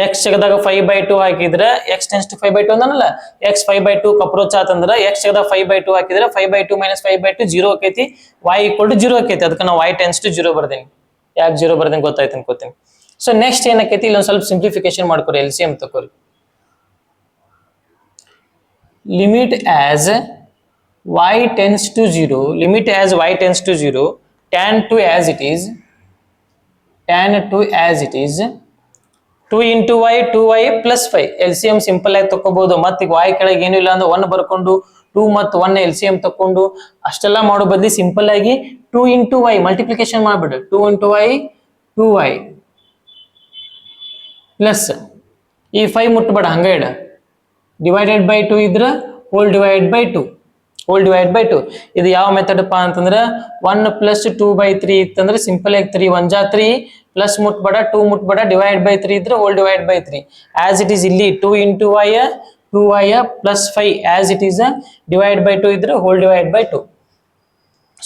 x 5/2 ಹಾಕಿದ್ರೆ x tends to 5/2 ಅಂದನಲ್ಲ, x 5/2 approach ಆತಂದ್ರ x 5/2 ಹಾಕಿದ್ರೆ 5/2 - 5/2 0 ಆಕೈತಿ, y = 0 ಆಕೈತಿ. ಅದಕ್ಕೆ ನಾವು y tends to 0 ಬರ್ದೇನಿ. ಯಾಕೆ 0 ಬರ್ದೇನಿ ಗೊತ್ತಾಯ್ತು ಅನ್ಕೋತೀನಿ. ಸೊ ನೆಕ್ಸ್ಟ್ ಏನಕ್ಕೈತಿ, ಇಲ್ಲೊಂದ್ ಸ್ವಲ್ಪ ಸಿಂಪ್ಲಿಫಿಕೇಶನ್ ಮಾಡ್ಕೊರಿ, LCM ತಕೋರಿ. Limit as y tends to 0, tan 2 as it is 2 into y 2y plus 5 L C M simple ಆಗಿ ತಕೋಬಹುದು. ಮತ್ತೆ ಈಗ y ಕೆಳಗೆ ಏನು ಇಲ್ಲ ಅಂದ್ರೆ 1 ಬರ್ಕೊಂಡು 2 ಮತ್ತು 1 ಎಲ್ ಸಿ ಎಂ ತಕೊಂಡು ಅಷ್ಟೆಲ್ಲ ಮಾಡೋ ಬದಲಿ ಸಿಂಪಲ್ ಆಗಿ 2 ಇಂಟು ವೈ ಮಲ್ಟಿಪ್ಲಿಕೇಶನ್ ಮಾಡ್ಬಿಡು. 2 ಇಂಟು ವೈ 2y ಪ್ಲಸ್ ಈ 5 ಮುಟ್ಬೇಡ ಹಂಗ ಇಡ, ಡಿವೈಡೆಡ್ ಬೈ 2 ಇದ್ರ ಹೋಲ್ ಡಿವೈಡ್ ಬೈ 2 ಇದು ಯಾವ ಮೆಥಡ್ ಪಾ ಅಂತಂದ್ರ 1 ಪ್ಲಸ್ 2/3 ಇತ್ತಂದ್ರೆ ಸಿಂಪಲ್ ಆಗಿ 3 1 ಜಾ 3 ಪ್ಲಸ್ ಮುಟ್ಬೇಡ 2 ಮುಟ್ಬೇಡ ಡಿವೈಡ್ ಬೈ 3 ಇದ್ರೆ whole divide by 3 as it is ಇಲ್ಲಿ 2 into y 2y plus 5 as it is divide by 2 ಇದ್ರೆ ಹೋಲ್ ಡಿವೈಡ್ ಬೈ 2.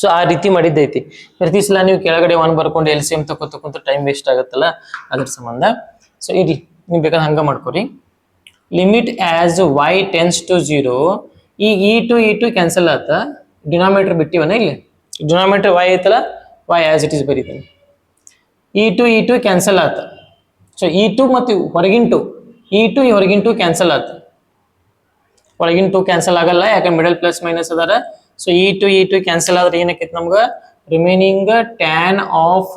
ಸೊ ಆ ರೀತಿ ಮಾಡಿದ್ದೈತಿ. ಪ್ರತಿ ಸಲ ನೀವು ಕೆಳಗಡೆ 1 ಬರ್ಕೊಂಡು ಎಲ್ ಸಿ ಎಂ ತಕೊಂತ ಟೈಮ್ ವೇಸ್ಟ್ ಆಗುತ್ತಲ್ಲ ಅದ್ರ ಸಂಬಂಧ. ಸೊ ಇರ್ಲಿ ನೀವು ಬೇಕಾದ್ರೆ ಹಂಗ ಮಾಡ್ಕೊರಿ. Limit as y tends to 0. ಈಗ ಈ ಟು ಕ್ಯಾನ್ಸಲ್ ಆತ, ಡಿನಾಮಿನೇಟರ್ ಬಿಟ್ಟಿವನ ಇಲ್ಲಿ ಡಿನಾಮಿನೇಟರ್ y ಐತಲ್ಲ y ಆಸ್ ಇಟ್ ಈಸ್ ಬರೀತೀನಿ. ಈ ಟು ಕ್ಯಾನ್ಸಲ್ ಆತ. ಸೊ ಈ ಟು ಮತ್ತು ಹೊರಗಿನ ಟು ಈ ಹೊರಗಿನ ಟು ಕ್ಯಾನ್ಸಲ್ ಆತ. ಒಳಗಿನ 2 ಕ್ಯಾನ್ಸಲ್ ಆಗಲ್ಲ ಯಾಕಂದ್ರೆ ಮಿಡಲ್ ಪ್ಲಸ್ ಮೈನಸ್ ಅದಾರ. ಸೊ ಈ ಟು ಕ್ಯಾನ್ಸಲ್ ಆದ್ರೆ ಏನಕ್ಕೈತಿ ನಮ್ಗೆ remaining tan of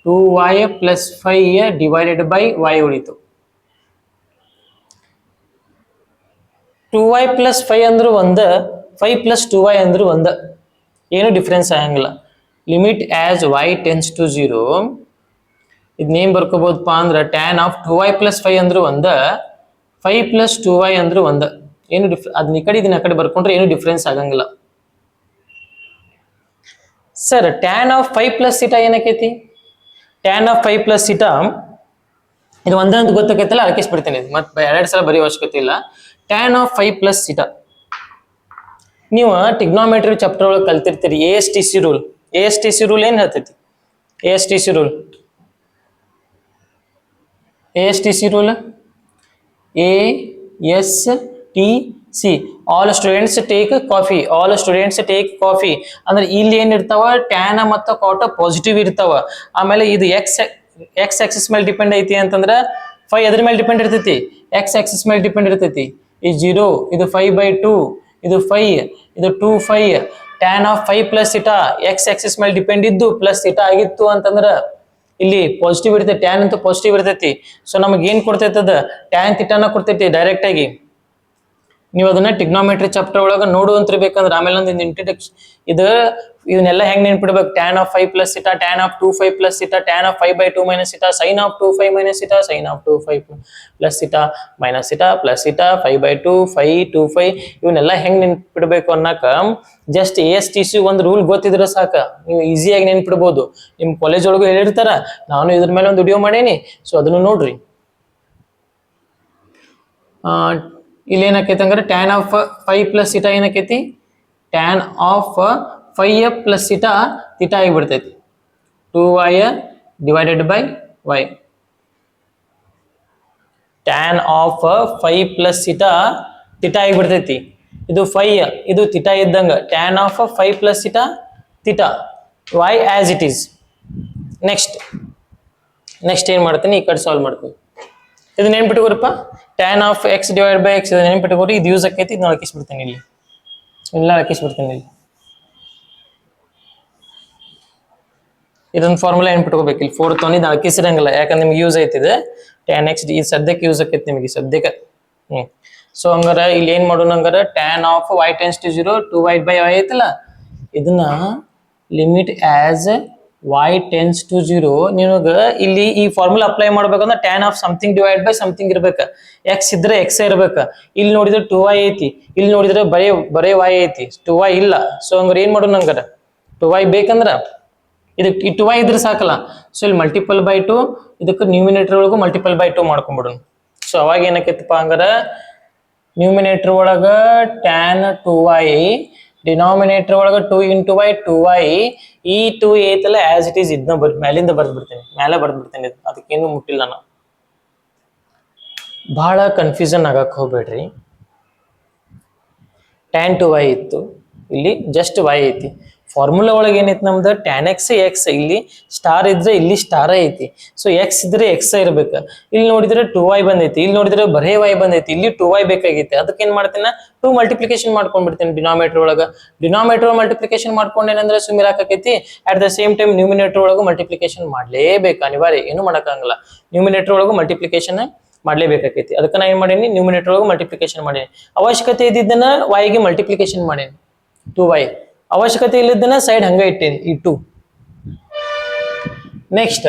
2y plus 5 divided by y ಉಳಿತು. 2y ಪ್ಲಸ್ 5 ಅಂದ್ರೂ ಒಂದ, 5 ಪ್ಲಸ್ 2y ಅಂದ್ರೂ ಒಂದ, ಏನು ಡಿಫ್ರೆನ್ಸ್ ಆಗಂಗಿಲ್ಲ. Limit as y tends to 0 ಇದನ್ನೇನ್ ಬರ್ಕೋಬಹುದಪ್ಪ ಅಂದ್ರೆ ಟ್ಯಾನ್ ಆಫ್ 2y ಪ್ಲಸ್ 5 ಅಂದ್ರೂ ಒಂದ, 5 ಪ್ಲಸ್ 2y ಅಂದ್ರೂ ಒಂದ, ಏನು ಅದನ್ನ ಈ ಕಡೆ ಇದನ್ನ ಆ ಕಡೆ ಬರ್ಕೊಂಡ್ರೆ ಏನು ಡಿಫ್ರೆನ್ಸ್ ಆಗಂಗಿಲ್ಲ. Sir tan of 5 plus theta ಏನಕ್ಕೈತಿ? ಟ್ಯಾನ್ ಆಫ್ 5 ಪ್ಲಸ್ ಥೀಟಾ ಇದು ಒಂದಂತ ಗೊತ್ತಾಗೈತಲ್ಲ ಅಳಕಿಸ್ಬಿಡ್ತೇನೆ, ಮತ್ತೆ 2 ಸಲ ಬರೀ ಅವಶ್ಯಕತೆ ಇಲ್ಲ. ಟ್ಯಾನ್ ಆಫ್ 5 ಪ್ಲಸ್ ಥೀಟಾ ನೀವು ಟಿಗ್ನೋಮೆಟ್ರಿ ಚಾಪ್ಟರ್ ಒಳಗೆ ಕಲ್ತಿರ್ತೀರಿ. A S T C rule ಏನ್ ಹೇಳ್ತೈತಿ? A S T C rule ASTC all students take coffee ಅಂದ್ರೆ ಇಲ್ಲಿ ಏನ್ ಇರ್ತಾವ ಟ್ಯಾನ್ ಮತ್ತು ಕಾಟ ಪಾಸಿಟಿವ್ ಇರ್ತಾವ. ಆಮೇಲೆ ಇದು ಎಕ್ಸ್ ಆಕ್ಸಿಸ್ ಮೇಲೆ ಡಿಪೆಂಡ್ ಐತಿ ಅಂತಂದ್ರ 5 ಎದ್ರ ಮೇಲೆ ಡಿಪೆಂಡ್ ಇರ್ತೈತಿ, ಎಕ್ಸ್ ಆಕ್ಸಿಸ್ ಮೇಲೆ ಡಿಪೆಂಡ್ ಇರ್ತೈತಿ. ಈ 0 ಇದು 5/2 ಇದು 5 ಇದು 2/5 tan of 5 plus theta X Axis ಮೇಲೆ ಡಿಪೆಂಡ್ ಇದ್ದು ಪ್ಲಸ್ ಥೀಟಾ ಆಗಿತ್ತು ಅಂತಂದ್ರ ಇಲ್ಲಿ ಪಾಸಿಟಿವ್ ಇರ್ತೈತಿ, ಟ್ಯಾನ್ ಅಂತೂ ಪಾಸಿಟಿವ್ ಇರ್ತೈತಿ. ಸೊ ನಮಗೆ ಏನ್ ಕೊಡ್ತೈತಿ ಅದ ಟ್ಯಾನ್ ಥೀಟಾನ ಕೊಡ್ತೈತಿ ಡೈರೆಕ್ಟ್ ಆಗಿ. ನೀವು ಅದನ್ನ ಟಿಗ್ನೋಮೆಟ್ರಿ ಚಾಪ್ಟರ್ ಒಳಗ ನೋಡುವಂತಿರ್ಬೇಕಂದ್ರೆ ಆಮೇಲೆ ಒಂದು ಇಂಟ್ರಡಕ್ಷನ್ ಇದನ್ನೆಲ್ಲ ಹೆಂಗ್ ನೆನ್ಪಿಡ್ಬೇಕು? Tan of 5 plus theta, tan of 2/5 plus theta, tan of 5/2 minus theta, sine of 2/5 minus theta, sine of 2/5 plus theta minus theta plus theta 5/2 5 2/5 ಇವನ್ನೆಲ್ಲ ಹೆಂಗ್ ನೆನ್ಪಿಡ್ಬೇಕು ಅನ್ನಕ ಜಸ್ಟ್ ASTC ಒಂದು ರೂಲ್ ಗೊತ್ತಿದ್ರೆ ಸಾಕ, ನೀವು ಈಸಿಯಾಗಿ ನೆನ್ಪಿಡ್ಬೋದು. ನಿಮ್ ಕಾಲೇಜ್ ಒಳಗೂ ಹೇಳಿರ್ತಾರ, ನಾನು ಇದ್ರ ಮೇಲೆ ಒಂದು ವಿಡಿಯೋ ಮಾಡೇನಿ, ಸೊ ಅದನ್ನು ನೋಡ್ರಿ. ಇಲ್ಲಿ ಏನಾಕೈತಿ ಅಂದ್ರೆ ಟ್ಯಾನ್ ಆಫ್ 5 ಪ್ಲಸ್ ಥೀಟಾ ಏನಕೈತಿ? ಟ್ಯಾನ್ ಆಫ್ 5 ಪ್ಲಸ್ ಥೀಟಾ ಆಗಿಬಿಡ್ತೈತಿ. 2y divided by y. Tan of 5 plus theta ಆಗಿಬಿಡ್ತೈತಿ. ಇದು 5 ಇದು ಥೀಟಾ ಇದ್ದಂಗ tan of 5 plus theta y as it is. Next ಏನ್ ಮಾಡ್ತೀನಿ, ಈ ಕಡೆ ಸಾಲ್ವ್ ಮಾಡ್ತೀನಿ. ಇದು ನೆನ್ಪಿಟ್ಕೋರಪ್ಪ, tan of x divide by x ಇದು ನೆನ್ಪಿಟ್ಕೋರಿ. ಇದು ಯೂಸ್ ಆಕೈತಿ, ಇದನ್ನ ಅಳಕಿಸ್ಬಿಡ್ತೀನಿ ಇಲ್ಲಿ, ಎಲ್ಲ ಅಳಕಿಸ್ಬಿಡ್ತೀನಿ ಇಲ್ಲಿ. ಇದೊಂದು ಫಾರ್ಮುಲಾ ನೆನ್ಪಿಟ್ಕೋಬೇಕು. ಇಲ್ಲಿ 4 ತೊಗೊಂಡು ಅಳಕಿಸಿರಂಗಿಲ್ಲ, ಯಾಕಂದ್ರೆ ನಿಮ್ಗೆ ಯೂಸ್ ಐತಿದೆ. ಟ್ಯಾನ್ x ಈ ಸದ್ಯಕ್ಕೆ ಯೂಸ್ ಆಕೈತಿ ನಿಮಗೆ ಸದ್ಯಕ್ಕೆ. ಸೊ ಹಂಗಾರ ಇಲ್ಲಿ ಏನ್ ಮಾಡೋಣ, ಹಂಗಾರ tan of y tends to 0 2y by y ಐತಲ್ಲ, ಇದನ್ನ limit as y tends to 0 ನಿನಗ ಇಲ್ಲಿ ಈ ಫಾರ್ಮುಲಾ ಅಪ್ಲೈ ಮಾಡ್ಬೇಕಂದ್ರೆ tan of something divide by something ಇರ್ಬೇಕ. x ಇದ್ರೆ x ಇರ್ಬೇಕ. ಇಲ್ಲಿ ನೋಡಿದ್ರೆ 2y ಐತಿ, ಇಲ್ಲಿ ನೋಡಿದ್ರೆ ಬರೇ y ಐತಿ, 2y ಇಲ್ಲ. ಸೊ ಹಂಗಾರ ಏನ್ ಮಾಡೋಣ, ಹಂಗಾರ 2y ಬೇಕಂದ್ರ ಇದಕ್ಕೆ ಈ 2y ಇದ್ರೆ ಸಾಕಲ್ಲ. ಸೊ ಇಲ್ಲಿ ಮಲ್ಟಿಪಲ್ ಬೈ 2 ಇದಕ್ಕೆ ನ್ಯೂಮಿನೇಟರ್ ಒಳಗೂ ಮಲ್ಟಿಪಲ್ ಬೈ 2 ಮಾಡ್ಕೊಂಡ್ಬಿಡೋಣ. ಸೊ ಅವಾಗ ಏನಕ್ಕೈತಪ್ಪ ಹಂಗಾರ ನ್ಯೂಮಿನೇಟರ್ ಒಳಗ ಟ್ಯಾನ್ 2y, ಡಿನಾಮಿನೇಟರ್ ಒಳಗ 2 ಇಂಟು y 2y, ಈ 2 ಐತಲ್ಲ ಆಸ್ ಇಟ್ ಈಸ್ ಇದನ್ನ ಮೇಲಿಂದ ಬರ್ದ್ಬಿಡ್ತೀನಿ, ಮೇಲೆ ಬರ್ದ್ಬಿಡ್ತೀನಿ. ಅದಕ್ಕೇನು ಮುಟ್ಟಿಲ್ಲ ನಾನು. ಬಹಳ ಕನ್ಫ್ಯೂಷನ್ ಆಗಕ್ ಹೋಗ್ಬೇಡ್ರಿ. ಟ್ಯಾನ್ 2y ಇತ್ತು, ಇಲ್ಲಿ ಜಸ್ಟ್ y ಐತಿ. ಫಾರ್ಮುಲಾ ಒಳಗೆ ಏನೈತಿ ನಮ್ದು tan x ಎಕ್ಸ್, ಇಲ್ಲಿ ಸ್ಟಾರ್ ಇದ್ರೆ ಇಲ್ಲಿ ಸ್ಟಾರ್ ಐತಿ. ಸೊ ಎಕ್ಸ್ ಇದ್ರೆ ಎಕ್ಸ್ ಇರ್ಬೇಕು. ಇಲ್ಲಿ ನೋಡಿದ್ರೆ 2y ಬಂದೈತಿ, ಇಲ್ಲಿ ನೋಡಿದ್ರೆ ಬರೇ y ಬಂದೈತಿ, ಇಲ್ಲಿ 2y ಬೇಕಾಗೈತಿ. ಅದಕ್ಕೆ ಏನ್ ಮಾಡ್ತೀನಿ, 2 ಮಲ್ಟಿಪ್ಲಿಕೇಶನ್ ಮಾಡ್ಕೊಂಡ್ಬಿಡ್ತೀನಿ ಡಿನಾಮಿನೇಟರ್ ಒಳಗ. ಡಿನಾಮಿನೇಟರ್ ಮಲ್ಟಿಪ್ಲಿಕೇಶನ್ ಮಾಡ್ಕೊಂಡೇನಂದ್ರೆ ಸುಮ್ಮನೆ ಹಾಕೈತಿ. At the same time numerator ಒಳಗೂ ಮಲ್ಟಿಪ್ಲಿಕೇಶನ್ ಮಾಡ್ಲೇಬೇಕು, ಅನಿವಾರ್ಯ, ಏನು ಮಾಡಕ್ಕಾಗಲ್ಲ. ನ್ಯೂಮಿನೇಟರ್ ಒಳಗೂ ಮಲ್ಟಿಪ್ಲಿಕೇಶನ್ ಮಾಡ್ಲೇಬೇಕಾಕೈತಿ. ಅದಕ್ಕೆ ನಾ ಏನ್ ಮಾಡೀನಿ, ನ್ಯೂಮಿನೇಟರ್ ಒಳಗೂ ಮಲ್ಟಿಪ್ಲಿಕೇಶನ್ ಮಾಡೀನಿ. ಅವಶ್ಯಕತೆ ಇದ್ದಿದ್ದನ್ನ y ಗೆ ಮಲ್ಟಿಪ್ಲಿಕೇಶನ್ ಮಾಡೀನಿ 2y. ಅವಶ್ಯಕತೆ ಇಲ್ಲದನ್ನ ಸೈಡ್ ಹಂಗ ಇಟ್ಟೇನಿ ಈ 2. ನೆಕ್ಸ್ಟ್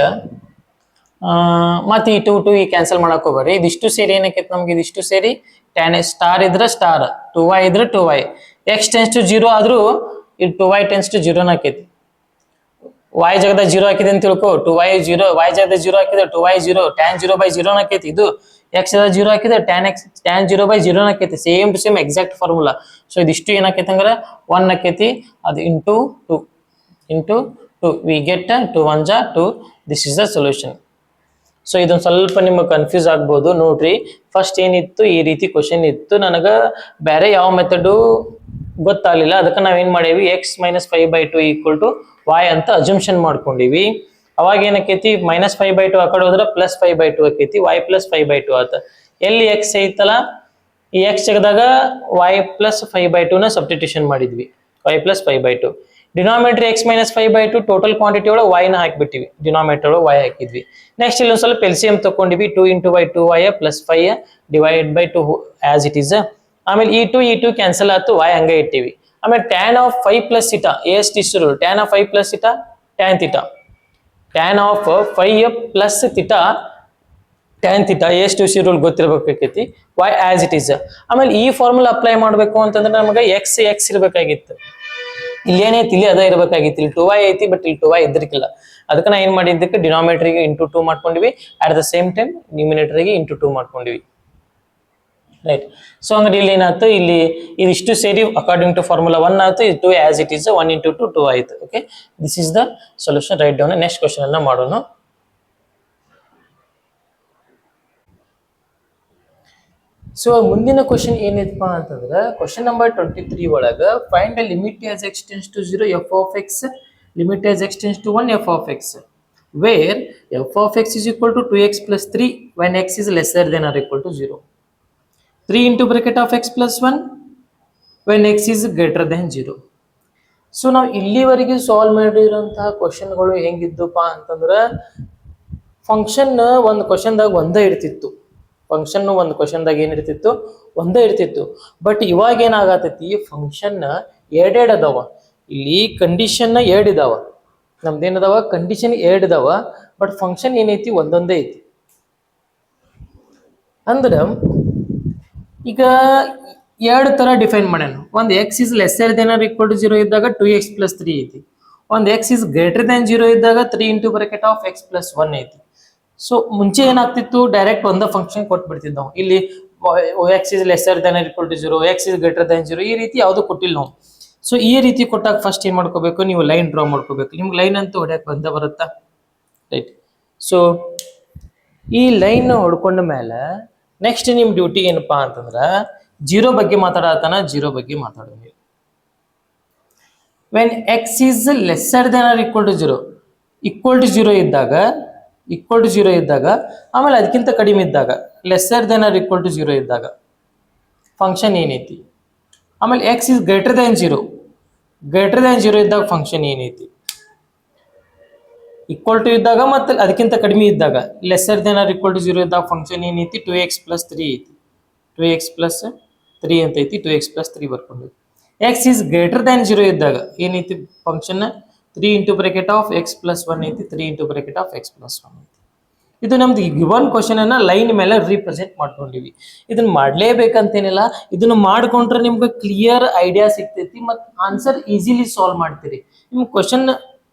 ಮತ್ತೆ ಈ 2 ಈ ಕ್ಯಾನ್ಸಲ್ ಮಾಡಕ್ ಹೋಗ್ಬೇಡ್ರಿ. ಇದಿಷ್ಟು ಸೇರಿ ಏನಕ್ಕೈತಿ ನಮ್ಗೆ, ಇದಿಷ್ಟು ಸೇರಿ tan ಸ್ಟಾರ್ ಇದ್ರೆ ಸ್ಟಾರ್, 2y ಇದ್ರೆ 2y. x ಟೆನ್ಸ್ ಟು 0 ಆದ್ರೂ ಇಲ್ಲಿ 2y ಟೆನ್ಸ್ ಟು 0 ಆಕೈತಿ. y ಜಾಗದಾಗ 0 ಹಾಕಿದೆ ಅಂತ ತಿಳ್ಕೊ, 2y 0, y ಜಾಗದಾಗ 0 ಹಾಕಿದ್ರೆ 2y 0, tan 0/0 ಆಕೈತಿ. ಇದು x ಜಾಗದಾಗ 0 ಹಾಕಿದ್ರೆ tan 0/0 ಆಕೈತಿ. Same to same exact formula. So ಇದಿಷ್ಟು ಏನಾಕೈತಿ ಹಂಗಾರ 1 ಆಕೈತಿ. ಅದು ಇಂಟು 2 ವಿ ಗೆಟ್ 2 1 ಜಾ 2. This is the solution. So ಇದೊಂದು ಸ್ವಲ್ಪ ನಿಮಗೆ ಕನ್ಫ್ಯೂಸ್ ಆಗ್ಬೋದು. ನೋಡ್ರಿ, ಫಸ್ಟ್ ಏನಿತ್ತು, ಈ ರೀತಿ ಕ್ವಶನ್ ಇತ್ತು, ನನಗ ಬೇರೆ ಯಾವ ಮೆಥಡು ಗೊತ್ತಾಗ್ಲಿಲ್ಲ. ಅದಕ್ಕೆ ನಾವೇನ್ ಮಾಡೇವಿ, x - 5/2 = y ಅಂತ ಅಜಂಪ್ಷನ್ ಮಾಡ್ಕೊಂಡಿವಿ. ಅವಾಗ ಏನಕ್ಕೈತಿ, -5/2 ಆ ಕಡೆ ಹೋದ್ರೆ +5/2 ಆಕೈತಿ, y + 5/2 ಆತ. ಎಲ್ಲಿ x ಐತಲ್ಲ, ಈ x ಜಾಗದಾಗ y + 5/2 ನ ಸಬ್ಸ್ಟಿಟ್ಯೂಷನ್ ಮಾಡಿದ್ವಿ, y + 5/2. Denominator x - 5/2, total quantity ಒಳಗೆ y ನ ಹಾಕ್ಬಿಟ್ಟಿವಿ, ಡಿನಾಮಿನೇಟರ್ ಒಳಗೆ y ಹಾಕಿದ್ವಿ. ನೆಕ್ಸ್ಟ್ ಇಲ್ಲಿ ಒಂದು ಸ್ವಲ್ಪ LCM ತಗೊಂಡಿವಿ, 2 × y 2y + 5 / 2 as it is. ಆಮೇಲೆ ಈ 2 ಕ್ಯಾನ್ಸಲ್ ಆಯ್ತು, y ಹಂಗೆ ಇಟ್ಟಿವಿ. ಆಮೇಲೆ tan of 5 + θ, AST rule, tan of 5 + θ tan θ, tan of 5 + θ tan θ, AST rule ಗೊತ್ತಿರಬೇಕಾಗೈತಿ. y as it is. ಆಮೇಲೆ ಈ ಫಾರ್ಮುಲಾ ಅಪ್ಲೈ ಮಾಡಬೇಕು ಅಂತಂದ್ರೆ ನಮಗೆ x ಇರಬೇಕಾಗಿತ್ತು. ಇಲ್ಲಿ ಏನೈತಿ, ಇಲ್ಲಿ ಅದ ಇರಬೇಕಾಗಿತ್ತು. ಇಲ್ಲಿ 2y ಐತಿ, ಬಟ್ ಇಲ್ಲಿ 2y ಇದ್ರಿಕಿಲ್ಲ. ಅದಕ್ಕೆ ನಾ ಏನ್ ಮಾಡಿದ್ದಕ್ಕೆ ಡಿನಾಮಿನೇಟರ್ಗೆ ಇಂಟು 2 ಮಾಡ್ಕೊಂಡಿವಿ, ಅಟ್ ದ ಸೇಮ್ ಟೈಮ್ ನ್ಯೂಮಿನೇಟರ್ಗೆ ಇಂಟು 2 ಮಾಡ್ಕೊಂಡಿವಿ. ರೈಟ್. ಸೊ ಹಂಗಾರೆ ಇಲ್ಲಿ ಏನಾಯ್ತು, ಇಲ್ಲಿ ಇದಿಷ್ಟು ಸೇರಿ ಅಕಾರ್ಡಿಂಗ್ ಟು ಫಾರ್ಮುಲಾ 1 ಆಯ್ತು, ಇದು 2 ಆಸ್ ಇಟ್ ಇಸ್, 1 × 2 2 ಆಯ್ತು. Okay, this is the solution. Write down. Next question ಅನ್ನ ಮಾಡೋಣ. ಸೊ ಮುಂದಿನ ಕ್ವಶನ್ ಏನೈತಪ್ಪ ಅಂತಂದ್ರೆ, ಕ್ವಶನ್ ನಂಬರ್ 23 ಒಳಗ find the limit as x → 0 f of x, limit as x → 1 f of x, where f of x is equal to 2x + 3 when x is lesser than or equal to 0. 3 into bracket of x + 1 when x is greater than 0. So ನಾವು ಇಲ್ಲಿವರೆಗೆ solve ಮಾಡಿರೋಂತಹ ಕ್ವಶನ್ಗಳು ಹೆಂಗಿದ್ದಪ್ಪ ಅಂತಂದ್ರೆ, function ಒಂದು ಕ್ವಶನ್ದಾಗ ಒಂದೇ ಇರ್ತಿತ್ತು. Function ಒಂದು ಕ್ವಶನ್ದಾಗ ಏನಿರ್ತಿತ್ತು, ಒಂದೇ ಇರ್ತಿತ್ತು. But ಇವಾಗ ಏನಾಗತೈತಿ, ಫಂಕ್ಷನ್ ಎರಡೆರಡು ಅದಾವ. ಇಲ್ಲಿ ಕಂಡೀಷನ್ 2 ಇದಾವ, ನಮ್ದೇನದಾವ, ಕಂಡೀಷನ್ 2 ಇದಾವ, ಬಟ್ ಫಂಕ್ಷನ್ ಏನೈತಿ, ಒಂದೊಂದೇ ಐತಿ. ಅಂದ್ರೆ ಈಗ 2 ತರ ಡಿಫೈನ್ ಮಾಡ್ಯಾನ. ಒಂದು x is lesser than or equal to 0 ಇದ್ದಾಗ 2x + 3 ಐತಿ. ಒಂದು x is greater than 0 ಇದ್ದಾಗ 3 into bracket of x + 1 ಐತಿ. ಸೊ ಮುಂಚೆ ಏನಾಗ್ತಿತ್ತು, ಡೈರೆಕ್ಟ್ ಒಂದ ಫಂಕ್ಷನ್ ಕೊಟ್ಬಿಡ್ತಿದ್ದ ನಾವು. ಇಲ್ಲಿ x is lesser than or equal to 0, x is greater than 0, ಈ ರೀತಿ ಯಾವುದು ಕೊಟ್ಟಿಲ್ಲ ನಾವು. ಸೊ ಈ ರೀತಿ ಕೊಟ್ಟಾಗ ಫಸ್ಟ್ ಏನ್ ಮಾಡ್ಕೋಬೇಕು, ನೀವು ಲೈನ್ ಡ್ರಾ ಮಾಡ್ಕೋಬೇಕು. ನಿಮ್ಗೆ ಲೈನ್ ಅಂತ ಹೊಡ್ಯಾಕ್ ಬರುತ್ತಾ? ರೈಟ್. ಸೊ ಈ ಲೈನ್ ಹೊಡ್ಕೊಂಡ ಮೇಲೆ ನೆಕ್ಸ್ಟ್ ನಿಮ್ ಡ್ಯೂಟಿ ಏನಪ್ಪಾ ಅಂತಂದ್ರ, 0 ಬಗ್ಗೆ ಮಾತಾಡತಾನ, 0 ಬಗ್ಗೆ ಮಾತಾಡೋಣ. When x is lesser than or equal to 0, equal to 0 ಇದ್ದಾಗ, ಆಮೇಲೆ ಅದಕ್ಕಿಂತ ಕಡಿಮೆ ಇದ್ದಾಗ, lesser than or equal to 0 ಇದ್ದಾಗ ಫಂಕ್ಷನ್ ಏನೈತಿ. ಆಮೇಲೆ x is greater than 0 ಇದ್ದಾಗ ಫಂಕ್ಷನ್ ಏನೈತಿ. ಈಕ್ವಲ್ ಟು ಇದ್ದಾಗ ಮತ್ತೆ ಅದಕ್ಕಿಂತ ಕಡಿಮೆ ಇದ್ದಾಗ, lesser than or equal to 0 ಇದ್ದಾಗ ಫಂಕ್ಷನ್ ಏನೈತಿ, 2x + 3 ಐತಿ. 2x + 3 ಅಂತ ಐತಿ, 2x + 3 ಬರ್ಕೊಂಡು. x is greater than 0 ಇದ್ದಾಗ ಏನೈತಿ function, 3 into bracket of x + 1 ಐತಿ, 3 into bracket of x + 1 ಐತಿ. ಇದು ನಮ್ದು ಗಿವನ್ ಕ್ವಶನ್ ಅನ್ನ ಲೈನ್ ಮೇಲೆ ರೀಪ್ರೆಸೆಂಟ್ ಮಾಡ್ಕೊಂಡಿವಿ. ಇದನ್ನ ಮಾಡ್ಲೇಬೇಕಂತೇನಿಲ್ಲ, ಇದನ್ನ ಮಾಡ್ಕೊಂಡ್ರೆ ನಿಮ್ಗೆ ಕ್ಲಿಯರ್ ಐಡಿಯಾ ಸಿಗ್ತೈತಿ, ಮತ್ತು ಆನ್ಸರ್ ಈಸಿಲಿ ಸಾಲ್ವ್ ಮಾಡ್ತೀರಿ. ನಿಮ್ಗೆ ಕ್ವಶನ್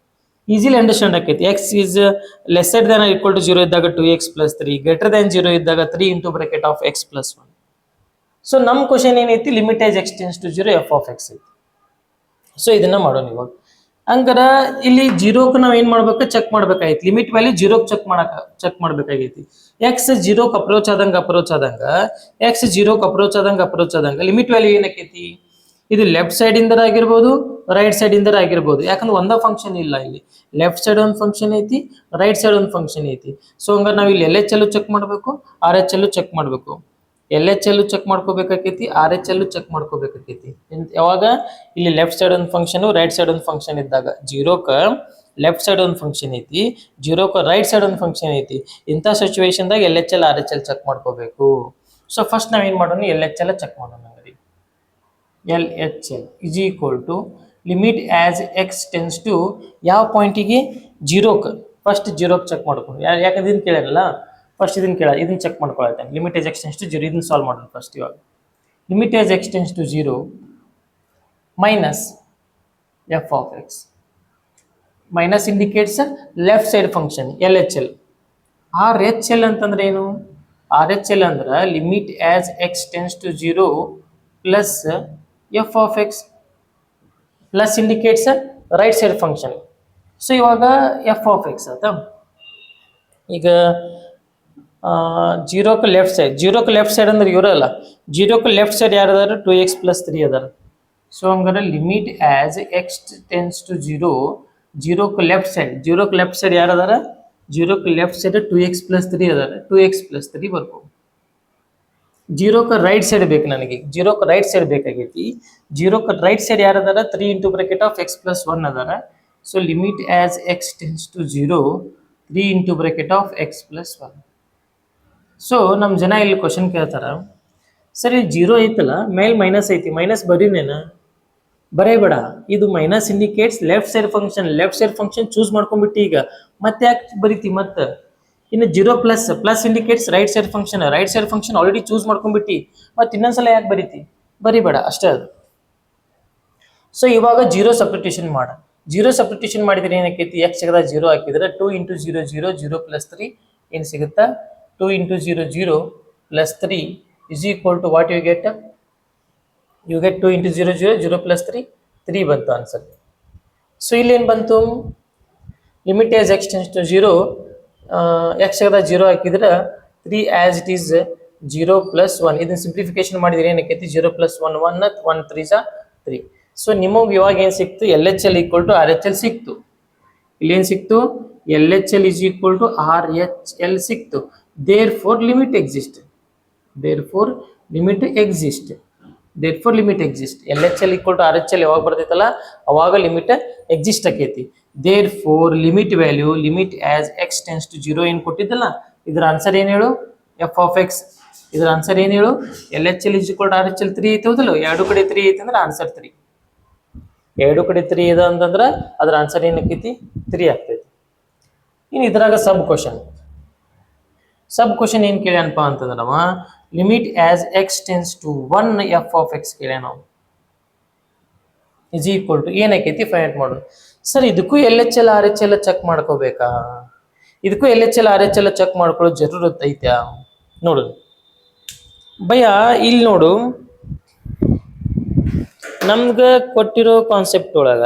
ಈಸಿಲಿ ಅಂಡರ್ಸ್ಟ್ಯಾಂಡ್ ಆಕೈತಿ. x is lesser than or equal to 0 ಇದ್ದಾಗ 2x + 3, greater than 0 ಇದ್ದಾಗ 3 into bracket of x + 1. So ನಮ್ ಕ್ವಶನ್ ಏನೈತಿ, limit as x → 0 f of x ಐತಿ. ಸೊ ಇದನ್ನ ಮಾಡೋಣ ಇವಾಗ. ಹಂಗಾರ ಇಲ್ಲಿ 0ಕ್ಕೆ ನಾವ್ ಏನ್ ಮಾಡ್ಬೇಕು, ಚೆಕ್ ಮಾಡ್ಬೇಕಾಗಿತ್ತು. ಲಿಮಿಟ್ ವ್ಯಾಲ್ಯೂ 0ಕ್ಕೆ ಚೆಕ್ ಮಾಡ್ಬೇಕಾಗೈತಿ. x 0ಕ್ಕೆ ಅಪ್ರೋಚ್ ಆದಂಗ x 0ಕ್ಕೆ ಅಪ್ರೋಚ್ ಆದಂಗ ಲಿಮಿಟ್ ವ್ಯಾಲ್ಯೂ ಏನಕ್ಕೈತಿ, ಇದು ಲೆಫ್ಟ್ ಸೈಡ್ ಇಂದ ಆಗಿರ್ಬೋದು ರೈಟ್ ಸೈಡ್ ಇಂದ ಆಗಿರ್ಬೋದು, ಯಾಕಂದ್ರೆ ಒಂದ ಫಂಕ್ಷನ್ ಇಲ್ಲ ಇಲ್ಲಿ. ಲೆಫ್ಟ್ ಸೈಡ್ ಒಂದು ಫಂಕ್ಷನ್ ಐತಿ, ರೈಟ್ ಸೈಡ್ ಒಂದು ಫಂಕ್ಷನ್ ಐತಿ. ಸೊ ಹಂಗಾರೆ ನಾವು ಇಲ್ಲಿ LHL ಚೆಕ್ ಮಾಡಬೇಕು, RHL ಚೆಕ್ ಮಾಡಬೇಕು. LHL ಚೆಕ್ ಮಾಡ್ಕೋಬೇಕಾಕೈತಿ, RHL ಚೆಕ್ ಮಾಡ್ಕೋಬೇಕಾಕೈತಿ. ಯಾವಾಗ ಇಲ್ಲಿ ಲೆಫ್ಟ್ ಸೈಡ್ ಒಂದು ಫಂಕ್ಷನ್, ರೈಟ್ ಸೈಡ್ ಒಂದು ಫಂಕ್ಷನ್ ಇದ್ದಾಗ, 0ಕ ಲೆಫ್ಟ್ ಸೈಡ್ ಒಂದು ಫಂಕ್ಷನ್ ಐತಿ, 0ಕ ರೈಟ್ ಸೈಡ್ ಒಂದು ಫಂಕ್ಷನ್ ಐತಿ. ಇಂಥ ಸಿಚುವೇಶನ್ದಾಗ LHL RHL ಚೆಕ್ ಮಾಡ್ಕೋಬೇಕು. ಸೊ ಫಸ್ಟ್ ನಾವೇನ್ ಮಾಡೋಣ, LHL ಚೆಕ್ ಮಾಡೋಣ. LHL is equal to limit as x tends to ಯಾವ ಪಾಯಿಂಟಿಗೆ, 0ಕ. ಫಸ್ಟ್ 0ಕ್ಕೆ ಚೆಕ್ ಮಾಡ್ಕೊಂಡು, ಯಾಕಂದ್ರೆ ಇದನ್ನ ಕೇಳಿರಲ್ಲ, ಫಸ್ಟ್ ಇದನ್ನ ಇದನ್ನ ಚೆಕ್ ಮಾಡ್ಕೊಳ್ತೇನೆ. Limit as x tends to 0 ಇದನ್ನ ಸಾಲ್ವ್ ಮಾಡೋಣ ಫಸ್ಟ್. ಇವಾಗ limit as x tends to 0 minus f of x. Minus indicates left side function LHL. RHL ಅಂತಂದ್ರೆ ಏನು? RHL ಅಂದ್ರೆ limit as x tends to 0 plus f of x plus indicates right side function. So ಇವಾಗ f of x ಆತ. ಈಗ 0ಕ್ಕೆ left side, 0ಕ್ಕೆ left side ಅಂದ್ರೆ ಇವರಲ್ಲ, 0ಕ್ಕೆ left side ಯಾರು ಅದಾರ, 2x + 3 ಅದಾರ. ಸೊ ಹಂಗಾರೆ limit as x tends to 0, 0ಕ್ಕೆ ಲೆಫ್ಟ್ ಸೈಡ್, 0ಕ್ಕೆ ಲೆಫ್ಟ್ ಸೈಡ್ ಯಾರು ಅದಾರ, 0ಕ್ಕೆ ಲೆಫ್ಟ್ ಸೈಡ್ 2x + 3 ಅದಾರ, 2x + 3 ಬರ್ಬೋದು. 0ಕ್ಕೆ ರೈಟ್ ಸೈಡ್ ಬೇಕು ನನಗೆ, 0ಕ್ಕೆ ರೈಟ್ ಸೈಡ್ ಬೇಕಾಗೈತಿ. 0ಕ್ಕೆ ರೈಟ್ ಸೈಡ್ ಯಾರು ಅದಾರ, 3 × ಬ್ರಾಕೆಟ್ ಆಫ್ x + 1 ಅದಾರ. So limit as x tends to 0, 3 × bracket of x + 1. So ನಮ್ಮ ಜನ ಇಲ್ಲಿ ಕ್ವಶನ್ ಕೇಳ್ತಾರ, ಸರಿ 0 ಐತಲ್ಲ, ಮೇಲ್ ಮೈನಸ್ ಐತಿ, ಮೈನಸ್ ಬರೀನೇನ? ಬರೇಬೇಡ, ಇದು minus indicates left side function. Left side function choose ಮಾಡ್ಕೊಂಡ್ಬಿಟ್ಟು ಈಗ ಮತ್ತೆ ಯಾಕೆ ಬರೀತಿ? ಮತ್ತೆ ಇನ್ನು 0 plus indicates right side function. Right side function already choose ಮಾಡ್ಕೊಂಡ್ಬಿಟ್ಟು ಮತ್ತೆ ಇನ್ನೊಂದ್ಸಲ ಯಾಕೆ ಬರೀತಿ? ಬರಿಬೇಡ ಅಷ್ಟೇ ಅದು. ಸೊ ಇವಾಗ 0 ಸಬ್ಸ್ಟಿಟ್ಯೂಷನ್ ಮಾಡ. 0 ಸಬ್ಸ್ಟಿಟ್ಯೂಷನ್ ಮಾಡಿದ್ರೆ ಏನಕ್ಕೈತಿ, x ಸಿಗದ 0 ಹಾಕಿದ್ರೆ 2 × 0 0, 0 + 3 ಏನು ಸಿಗುತ್ತಾ, 2 × 0 0 + 3 is equal to what you get? You get 2 × 0 0, 0 + 3, 3 ಬಂತು ಆನ್ಸರ್. ಸೊ ಇಲ್ಲಿ ಏನು ಬಂತು, limit as x tends to 0, x ಸಿಗದ 0 ಹಾಕಿದ್ರೆ 3 ಆಸ್ ಇಟ್ ಈಸ್ 0 + 1. ಇದನ್ನ ಸಿಂಪ್ಲಿಫಿಕೇಶನ್ ಮಾಡಿದ್ರೆ ಏನಕ್ಕೈತಿ, 0 + 1 1, 1 3 3. ಸೊ ನಿಮಗೆ ಇವಾಗ ಏನು ಸಿಕ್ತು, LHL = RHL ಸಿಕ್ತು. ಇಲ್ಲಿ ಏನು ಸಿಕ್ತು, LHL = RHL ಸಿಕ್ತು. therefore limit exist. therefore limit exist. therefore limit exist. LHL = RHL ಯಾವಾಗ ಬರ್ತೈತಲ್ಲ ಅವಾಗ ಲಿಮಿಟ್ ಎಕ್ಸಿಸ್ಟ್ ಆಕೈತಿ. therefore limit value limit as x tends to 0 ಏನು ಕೊಟ್ಟಿದ್ದಲ್ಲ, ಇದರ ಆನ್ಸರ್ ಏನು ಹೇಳು, f of x. ಇದರ ಆನ್ಸರ್ ಏನು ಹೇಳು, LHL = RHL 3 ಐತೆ ಹೌದಲ್ಲ, ಎರಡು ಕಡೆ 3 ಐತೆ ಅಂದ್ರೆ ಆನ್ಸರ್ 3. ಎರಡು ಕಡೆ 3 ಇದೆ ಅಂತಂದ್ರೆ ಅದರ ಆನ್ಸರ್ ಏನಕ್ಕೈತಿ, 3 ಆಗ್ತೈತಿ. ಇನ್ನು ಇದ್ರಾಗ ಸಬ್ ಕ್ವಶನ್ ಏನ್ ಕೇಳ್ಯಾನಪ್ಪ ಅಂತಂದ್ರೆ ನಾವು limit as x tends to 1 f of x ಕೇಳ್ಯಾನ. ಇಸ್ ಈಕ್ವಲ್ ಟು ಏನಕ್ಕೈತಿ ಫೈಂಡ್ ಮಾಡೋದು. ಸರ್ ಇದಕ್ಕೂ LHL RHL ಚೆಕ್ ಮಾಡ್ಕೋಬೇಕಾ? ಇದಕ್ಕೂ LHL RHL ಚೆಕ್ ಮಾಡ್ಕೊಳ್ಳೋ ಜರೂರತ್ ಐತ್ಯಾ? ನೋಡು ಭಯ್ಯ, ಇಲ್ಲಿ ನೋಡು, ನಮ್ಗೆ ಕೊಟ್ಟಿರೋ ಕಾನ್ಸೆಪ್ಟ್ ಒಳಗ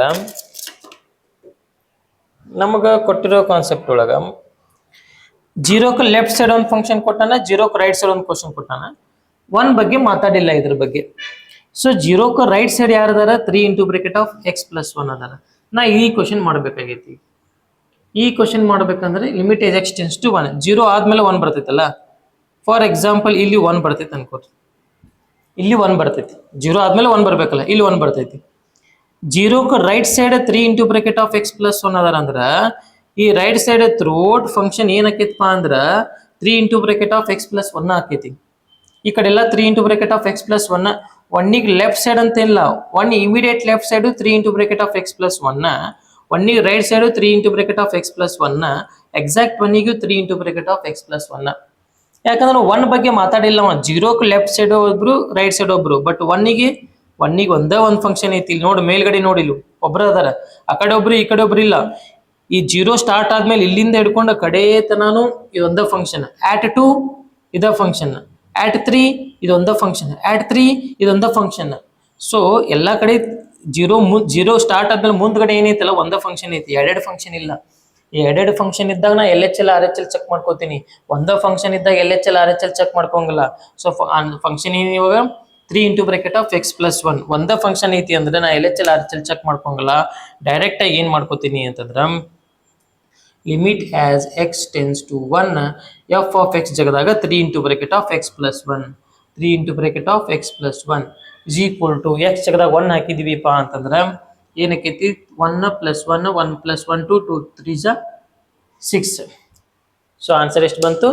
0ಕ್ಕೆ ಲೆಫ್ಟ್ ಸೈಡ್ ಒಂದು ಫಂಕ್ಷನ್ ಕೊಟ್ಟಾನ, 0ಕ್ಕೆ ರೈಟ್ ಸೈಡ್ ಒಂದು ಕ್ವಶನ್ ಕೊಟ್ಟಾನ. 1 ಬಗ್ಗೆ ಮಾತಾಡಿಲ್ಲ ಇದ್ರ ಬಗ್ಗೆ. ಸೊ 0ಕ್ಕೆ ರೈಟ್ ಸೈಡ್ ಯಾರದಾರ, 3 × ಬ್ರಾಕೆಟ್ ಆಫ್ x + 1 ಅದಾರ. ನಾ ಈ ಕ್ವಶನ್ ಮಾಡಬೇಕಾಗೈತಿ. ಈ ಕ್ವಶನ್ ಮಾಡ್ಬೇಕಂದ್ರೆ limit as x tends to 1, 0 ಆದ್ಮೇಲೆ 1 ಬರ್ತೈತಲ್ಲ. ಫಾರ್ ಎಕ್ಸಾಂಪಲ್ ಇಲ್ಲಿ 1 ಬರ್ತೈತೆ ಅನ್ಕೋರಿ, ಇಲ್ಲಿ 1 ಬರ್ತೈತಿ. 0 ಆದ್ಮೇಲೆ 1 ಬರ್ಬೇಕಲ್ಲ, ಇಲ್ಲಿ 1 ಬರ್ತೈತಿ. 0ಕ್ಕೆ right side 3 × bracket of x + 1 ಅದಾರ ಅಂದ್ರ ಈ ರೈಟ್ ಸೈಡ್ ಥ್ರೂಔಟ್ ಫಂಕ್ಷನ್ ಏನ್ ಆಕೈತಪ್ಪ ಅಂದ್ರ 3 × ಬ್ರಾಕೆಟ್ ಆಫ್ x + 1 ಆಕೈತಿ. ಈ ಕಡೆ ಎಲ್ಲ 3 × ಬ್ರಾಕೆಟ್ ಆಫ್ x + 1. 1ಗೆ ಲೆಫ್ಟ್ ಸೈಡ್ ಅಂತ ಇಲ್ಲ, 1 immediate left side 3 × bracket of x + 1, 1ಗೆ right side 3 × bracket of x + 1, exact 1ಗೂ 3 × ಬ್ರಾಕೆಟ್ ಆಫ್ x + 1. ಯಾಕಂದ್ರೆ 1 ಬಗ್ಗೆ ಮಾತಾಡಿಲ್ಲ ಅವ. 0ಕ್ಕೆ ಲೆಫ್ಟ್ ಸೈಡ್ ಒಬ್ರು, ರೈಟ್ ಸೈಡ್ ಒಬ್ರು, ಬಟ್ 1ಗೆ ಒಂದೇ ಒಂದು ಫಂಕ್ಷನ್ ಐತಿ. ಇಲ್ಲಿ ನೋಡು, ಮೇಲ್ಗಡೆ ನೋಡಿ, ಇಲ್ಲಿ ಒಬ್ರು ಅದಾರ, ಆ ಕಡೆ ಒಬ್ರು ಈ ಕಡೆ ಒಬ್ರು ಇಲ್ಲ. ಈ 0 ಸ್ಟಾರ್ಟ್ ಆದ್ಮೇಲೆ ಇಲ್ಲಿಂದ ಹಿಡ್ಕೊಂಡು ಕಡೆ ತನಾನು ಇದೊಂದ ಫಂಕ್ಷನ್. at 2 ಇದ ಫಂಕ್ಷನ್, at 3 ಇದೊಂದ ಫಂಕ್ಷನ್, at 3 ಇದೊಂದ ಫಂಕ್ಷನ್. ಸೊ ಎಲ್ಲಾ ಕಡೆ 0 ಸ್ಟಾರ್ಟ್ ಆದ್ಮೇಲೆ ಮುಂದ್ಗಡೆ ಏನೈತಲ್ಲ ಒಂದ ಫಂಕ್ಷನ್ ಐತಿ, ಎರಡೆರಡು ಫಂಕ್ಷನ್ ಇಲ್ಲ. ಈ ಎರಡೆರಡು ಫಂಕ್ಷನ್ ಇದ್ದಾಗ ನಾ LHL RHL ಚೆಕ್ ಮಾಡ್ಕೋತೀನಿ. ಒಂದ ಫಂಕ್ಷನ್ ಇದ್ದಾಗ LHL RHL ಚೆಕ್ ಮಾಡ್ಕೊಂಗಿಲ್ಲ. ಸೊ ಫಂಕ್ಷನ್ ಏನ್ ಇವಾಗ 3 into bracket of x plus one ಒಂದ ಫಂಕ್ಷನ್ ಐತಿ ಅಂದ್ರೆ ನಾ L H L R H L check ಮಾಡ್ಕೊಂಗಲ್ಲ, ಡೈರೆಕ್ಟ್ ಆಗಿ ಏನ್ ಮಾಡ್ಕೋತೀನಿ ಅಂತಂದ್ರ limit as x tends to one f of x ಜಗದಾಗ 3 into bracket of x plus one 3 into bracket of x plus one is equal to x ಜಗದಾಗ one ಹಾಕಿದೀವಿಪ್ಪ ಅಂತಂದ್ರ ಏನಕ್ಕೈತಿ 1 ಪ್ಲಸ್ 1 1 ಪ್ಲಸ್ 1 2 2 3 ಜಾ 6. ಸೊ ಆನ್ಸರ್ ಎಷ್ಟು ಬಂತು?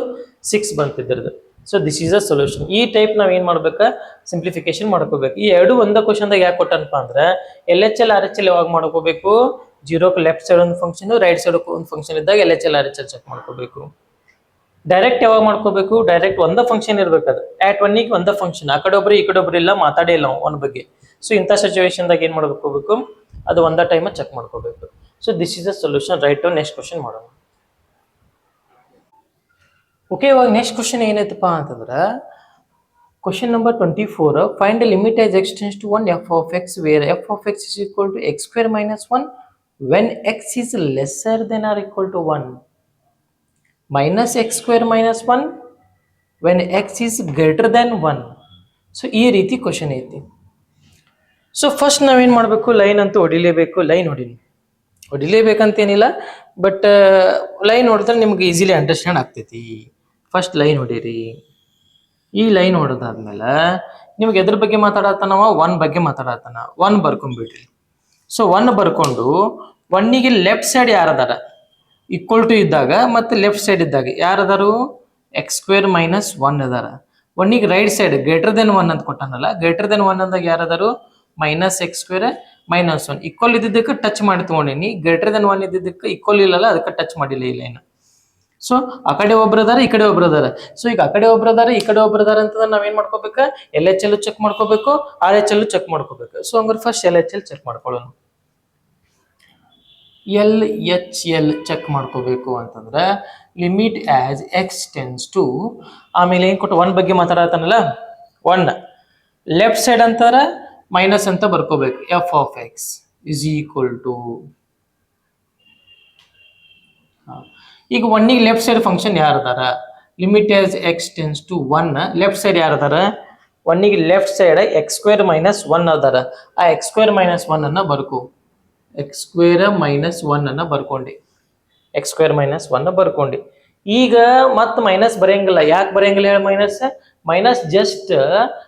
6 ಬಂತು ಇದ್ರದ್ದು. So this is a solution. ಈ ಟೈಪ್ ನಾವ್ ಏನ್ ಮಾಡ್ಬೇಕಾ, ಸಿಂಪ್ಲಿಫಿಕೇಶನ್ ಮಾಡ್ಕೋಬೇಕು. ಈ ಎರಡು ಒಂದ ಕ್ವಶನ್ದಾಗ ಯಾಕೆ ಕೊಟ್ಟನಪ್ಪ ಅಂದ್ರೆ L H L R H L ಯಾವಾಗ ಮಾಡ್ಕೋಬೇಕು, ಜೀರೋಕ್ಕೆ ಲೆಫ್ಟ್ ಸೈಡ್ ಒಂದು ಫಂಕ್ಷನ್ ರೈಟ್ ಸೈಡ್ ಒಂದು ಫಂಕ್ಷನ್ ಇದ್ದಾಗ L H L R H L check ಮಾಡ್ಕೋಬೇಕು. ಡೈರೆಕ್ಟ್ ಯಾವಾಗ ಮಾಡ್ಕೋಬೇಕು, ಡೈರೆಕ್ಟ್ ಒಂದ ಫಂಕ್ಷನ್ ಇರ್ಬೇಕದು. ಆಟ್ ಒನ್ನಿಗೆ ಒಂದ ಫಂಕ್ಷನ್, ಆ ಕಡೆ ಒಬ್ರು ಈ ಕಡೆ ಒಬ್ರು ಇಲ್ಲ, ಮಾತಾಡೇ ಇಲ್ಲ ಒಂದ್ ಬಗ್ಗೆ. ಸೊ ಇಂಥ ಸಿಚುವೇಶನ್ದಾಗ ಏನ್ ಮಾಡ್ಕೋಬೇಕು, ಅದು ಒಂದ ಟೈಮ್ ಚೆಕ್ ಮಾಡ್ಕೋಬೇಕು. So this is a solution. Right. Next question ಮಾಡೋಣ. ಓಕೆ, ಇವಾಗ ನೆಕ್ಸ್ಟ್ ಕ್ವಶನ್ ಏನೈತಪ್ಪ ಅಂತಂದ್ರೆ question number 24. Find the limit as x tends to 1 f of x where f of x is equal to x square minus 1 when x is lesser than or equal to 1 minus x square minus 1 when x is greater than 1. So ಈ ರೀತಿ question ಐತಿ. So first ನಾವೇನ್ ಮಾಡಬೇಕು, line ಅಂತೂ ಹೊಡಿಲೇಬೇಕು. Line ಹೊಡಿಲೇಬೇಕಂತೇನಿಲ್ಲ, but line ಹೊಡೆದ್ರೆ ನಿಮ್ಗೆ ಈಸಿಲಿ ಅಂಡರ್ಸ್ಟ್ಯಾಂಡ್ ಆಗ್ತೈತಿ. ಫಸ್ಟ್ ಲೈನ್ ಹೊಡೀರಿ. ಈ ಲೈನ್ ಹೊಡೆದಾದ್ಮೇಲೆ ನಿಮ್ಗೆ ಎದ್ರ ಬಗ್ಗೆ ಮಾತಾಡತ್ತಾನವ, 1 ಬಗ್ಗೆ ಮಾತಾಡತ್ತಾನ. 1 ಬರ್ಕೊಂಡ್ಬಿಡ್ರಿ. ಸೊ 1 ಬರ್ಕೊಂಡು 1ಗೆ ಲೆಫ್ಟ್ ಸೈಡ್ ಯಾರದಾರ ಈಕ್ವಲ್ ಟು ಇದ್ದಾಗ ಮತ್ತೆ ಲೆಫ್ಟ್ ಸೈಡ್ ಇದ್ದಾಗ ಯಾರದಾರು ಎಕ್ಸ್ ಸ್ಕ್ವೇರ್ ಮೈನಸ್ 1 ಅದಾರ. 1ಗೆ ರೈಟ್ ಸೈಡ್ ಗ್ರೇಟರ್ ದೆನ್ 1 ಅಂತ ಕೊಟ್ಟಾನಲ್ಲ, ಗ್ರೇಟರ್ ದೆನ್ 1 ಅಂದಾಗ ಯಾರದಾರು minus x square minus 1. Equal ಇದ್ದಿದ್ದಕ್ಕೆ ಟಚ್ ಮಾಡಿ ತಗೊಂಡಿನಿ, ಗ್ರೇಟರ್ ದೆನ್ 1 ಇದ್ದಿದ್ದಕ್ಕೆ ಈಕ್ವಲ್ ಇಲ್ಲಲ್ಲ, ಅದಕ್ಕೆ ಟಚ್ ಮಾಡಿಲ್ಲ ಈ ಲೈನ್. ಸೊ ಆ ಕಡೆ ಒಬ್ರು ಅದಾರ, ಈ ಕಡೆ ಒಬ್ರು ಅದಾರ. ಸೊ ಈಗ ಆ ಕಡೆ ಒಬ್ರು ಅದಾರ, ಈ ಕಡೆ ಒಬ್ರು ಅದಾರ ಅಂತಂದ್ರೆ ನಾವೇನ್ ಮಾಡ್ಕೋಬೇಕ, ಎಲ್ ಎಚ್ ಎಲ್ ಚೆಕ್ ಮಾಡ್ಕೋಬೇಕು, ಆರ್ ಎಚ್ ಎಲ್ ಚೆಕ್ ಮಾಡ್ಕೋಬೇಕು. ಸೊ ಹಂಗಾರೆ first L H L check ಮಾಡ್ಕೊಳ್ಳೋಣ. ಎಲ್ ಎಚ್ ಎಲ್ ಚೆಕ್ ಮಾಡ್ಕೋಬೇಕು ಅಂತಂದ್ರೆ limit as x tends to, ಆಮೇಲೆ ಏನ್ ಕೊಟ್ಟು 1 ಬಗ್ಗೆ ಮಾತಾಡತ್ತಾನಲ್ಲ, 1 ಲೆಫ್ಟ್ ಸೈಡ್ ಅಂತಾರ ಮೈನಸ್ ಅಂತ ಬರ್ಕೋಬೇಕು. F of x is equal to, ಈಗ 1ಗೆ ಲೆಫ್ಟ್ ಸೈಡ್ ಫಂಕ್ಷನ್ ಯಾರದಾರ, limit as x tends to 1 left side ಯಾರದಾರ, 1ಗೆ left side X square minus 1 ಅದಾರ. ಆ ಎಕ್ಸ್ ಸ್ಕ್ವೇರ್ ಮೈನಸ್ 1 ಅನ್ನ ಬರ್ಕೋ. ಎಕ್ಸ್ ಸ್ಕ್ವೇರ್ ಮೈನಸ್ 1 ಅನ್ನ ಬರ್ಕೊಂಡಿ. ಎಕ್ಸ್ ಸ್ಕ್ವೇರ್ ಮೈನಸ್ 1 ಬರ್ಕೊಂಡಿ. ಈಗ ಮತ್ತೆ ಮೈನಸ್ ಬರೆಯಂಗಿಲ್ಲ. ಯಾಕೆ ಬರೆಯಂಗಿಲ್ಲ ಹೇಳಿ? ಮೈನಸ್ ಜಸ್ಟ್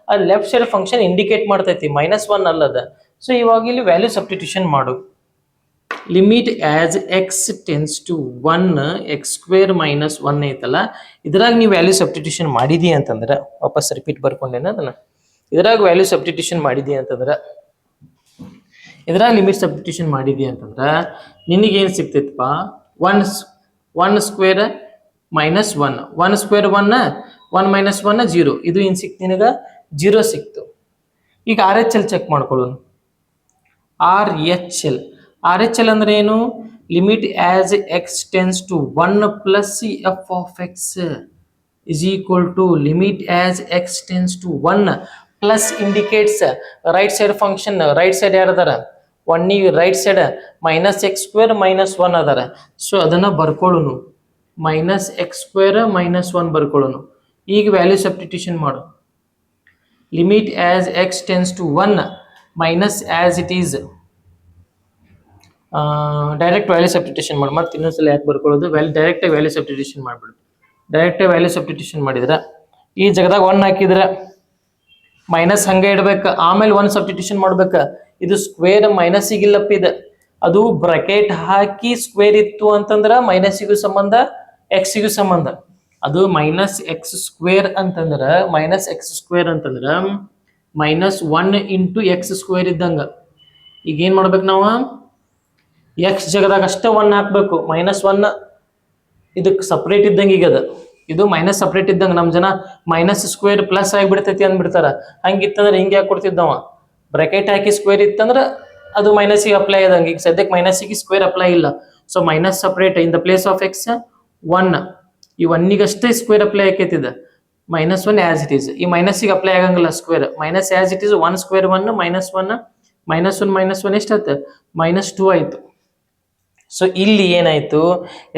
ಆ ಲೆಫ್ಟ್ ಸೈಡ್ ಫಂಕ್ಷನ್ ಇಂಡಿಕೇಟ್ ಮಾಡ್ತೈತಿ, -1 ಅಲ್ಲದ. ಸೊ ಇವಾಗ ಇಲ್ಲಿ ವ್ಯಾಲ್ಯೂ ಸಬ್ಸ್ಟಿಟ್ಯೂಷನ್ ಮಾಡು. Limit as x tends to 1 x square minus 1 ಐತಲ್ಲ, ಇದ್ರಾಗ ನೀವು ವ್ಯಾಲ್ಯೂ ಸಬ್ಸ್ಟಿಟ್ಯೂಷನ್ ಮಾಡಿದಿ ಅಂತಂದ್ರೆ, ವಾಪಸ್ ರಿಪೀಟ್ ಬರ್ಕೊಂಡೇನ ಅದನ್ನ, ಇದ್ರಾಗ ವ್ಯಾಲ್ಯೂ ಸಬ್ಸ್ಟಿಟ್ಯೂಷನ್ ಮಾಡಿದಿ ಅಂತಂದ್ರೆ, ಇದ್ರಾಗ ಲಿಮಿಟ್ ಸಬ್ಸ್ಟಿಟ್ಯೂಷನ್ ಮಾಡಿದಿ ಅಂತಂದ್ರೆ ನಿನಗೇನು ಸಿಗ್ತೈತಪ್ಪ, 1 ಸ್ಕ್ವೇರ್ ಮೈನಸ್ 1 1 ಸ್ಕ್ವೇರ್ 1 1 ಮೈನಸ್ 1 0. ಇದು ಏನು ಸಿಕ್ತು ನಿನಗ? 0 ಸಿಕ್ತು. ಈಗ ಆರ್ ಎಚ್ ಎಲ್ ಚೆಕ್ ಮಾಡ್ಕೊಳ್ಳೋಣ. ಆರ್ ಎಚ್ ಎಲ್ ಅಂದ್ರೆ ಏನು? Limit as x tends to 1 plus f of x is equal to limit as x tends to 1 plus indicates right side function. Right side ಯಾರದಾರ? 1ಗೆ right side minus x square minus 1 ಅದಾರ. So ಅದನ್ನ ಬರ್ಕೊಳ್ಳೋನು, minus x square minus 1 ಬರ್ಕೊಳ್ಳೋನು. ಈಗ value substitution ಮಾಡು. Limit as x tends to 1 minus as it is, direct value substitution ಮಾಡಿ. ಮತ್ತೆ ಇನ್ನೊಂದ್ಸಲ ಯಾಕೆ ಬರ್ಕೊಳ್ಳೋದು, ಡೈರೆಕ್ಟ್ ವ್ಯಾಲ್ಯೂ ಸಬ್ಸ್ಟಿಟ್ಯೂಷನ್ ಮಾಡ್ಬಿಡು. ಡೈರೆಕ್ಟ್ ವ್ಯಾಲ್ಯೂ ಸಬ್ಸ್ಟಿಟ್ಯೂಷನ್ ಮಾಡಿದ್ರೆ ಈ ಜಾಗದಾಗ 1 ಹಾಕಿದ್ರೆ ಮೈನಸ್ ಹಂಗೆ ಇಡ್ಬೇಕು, ಆಮೇಲೆ 1 ಸಬ್ಸ್ಟಿಟ್ಯೂಷನ್ ಮಾಡ್ಬೇಕು. ಇದು ಸ್ಕ್ವೇರ್ ಮೈನಸ್ಸಿಗೆ ಇಲ್ಲಪ್ಪ, ಇದು ಅದು ಬ್ರಾಕೆಟ್ ಹಾಕಿ ಸ್ಕ್ವೇರ್ ಇತ್ತು ಅಂತಂದ್ರೆ ಮೈನಸ್ಸಿಗೂ ಸಂಬಂಧ ಎಕ್ಸ್ಗೂ ಸಂಬಂಧ. ಅದು ಮೈನಸ್ ಎಕ್ಸ್ ಸ್ಕ್ವೇರ್ ಅಂತಂದ್ರೆ -1 ಇಂಟು ಎಕ್ಸ್ ಸ್ಕ್ವೇರ್ ಇದ್ದಂಗ. ಈಗ ಏನ್ ಮಾಡ್ಬೇಕು ನಾವು, ಎಕ್ಸ್ ಜಾಗದಾಗ ಅಷ್ಟೇ 1 ಹಾಕ್ಬೇಕು. -1 ಇದಕ್ಕೆ ಸಪ್ರೇಟ್ ಇದ್ದಂಗೆ. ಈಗ ಇದು ಮೈನಸ್ ಸಪ್ರೇಟ್ ಇದ್ದಂಗೆ. ನಮ್ ಜನ ಮೈನಸ್ ಸ್ಕ್ವೇರ್ ಪ್ಲಸ್ ಆಗಿಬಿಡ್ತೈತಿ ಅಂದ್ಬಿಡ್ತಾರ. ಹಂಗಿತ್ತಂದ್ರೆ ಹಿಂಗೆ ಯಾಕೆ ಕೊಡ್ತಿದ್ದವ, ಬ್ರಾಕೆಟ್ ಹಾಕಿ ಸ್ಕ್ವೇರ್ ಇತ್ತಂದ್ರೆ ಅದು ಮೈನಸ್ಸಿಗೆ ಅಪ್ಲೈ ಆದಂಗೆ. ಈಗ ಸದ್ಯಕ್ಕೆ ಮೈನಸ್ಸಿಗೆ ಸ್ಕ್ವೇರ್ ಅಪ್ಲೈ ಇಲ್ಲ. So minus separate in the place of x 1. ಈ 1ಗಷ್ಟೇ ಸ್ಕ್ವೇರ್ ಅಪ್ಲೈ ಆಕೈತಿದೆ. -1 ಆಸ್ ಇಟ್ ಈಸ್. ಈ ಮೈನಸ್ಸಿಗೆ ಅಪ್ಲೈ ಆಗಂಗಿಲ್ಲ square. Minus as it is 1 square 1 -1 ಎಷ್ಟಾಯ್ತು? -2 ಆಯ್ತು. ಸೊ ಇಲ್ಲಿ ಏನಾಯ್ತು,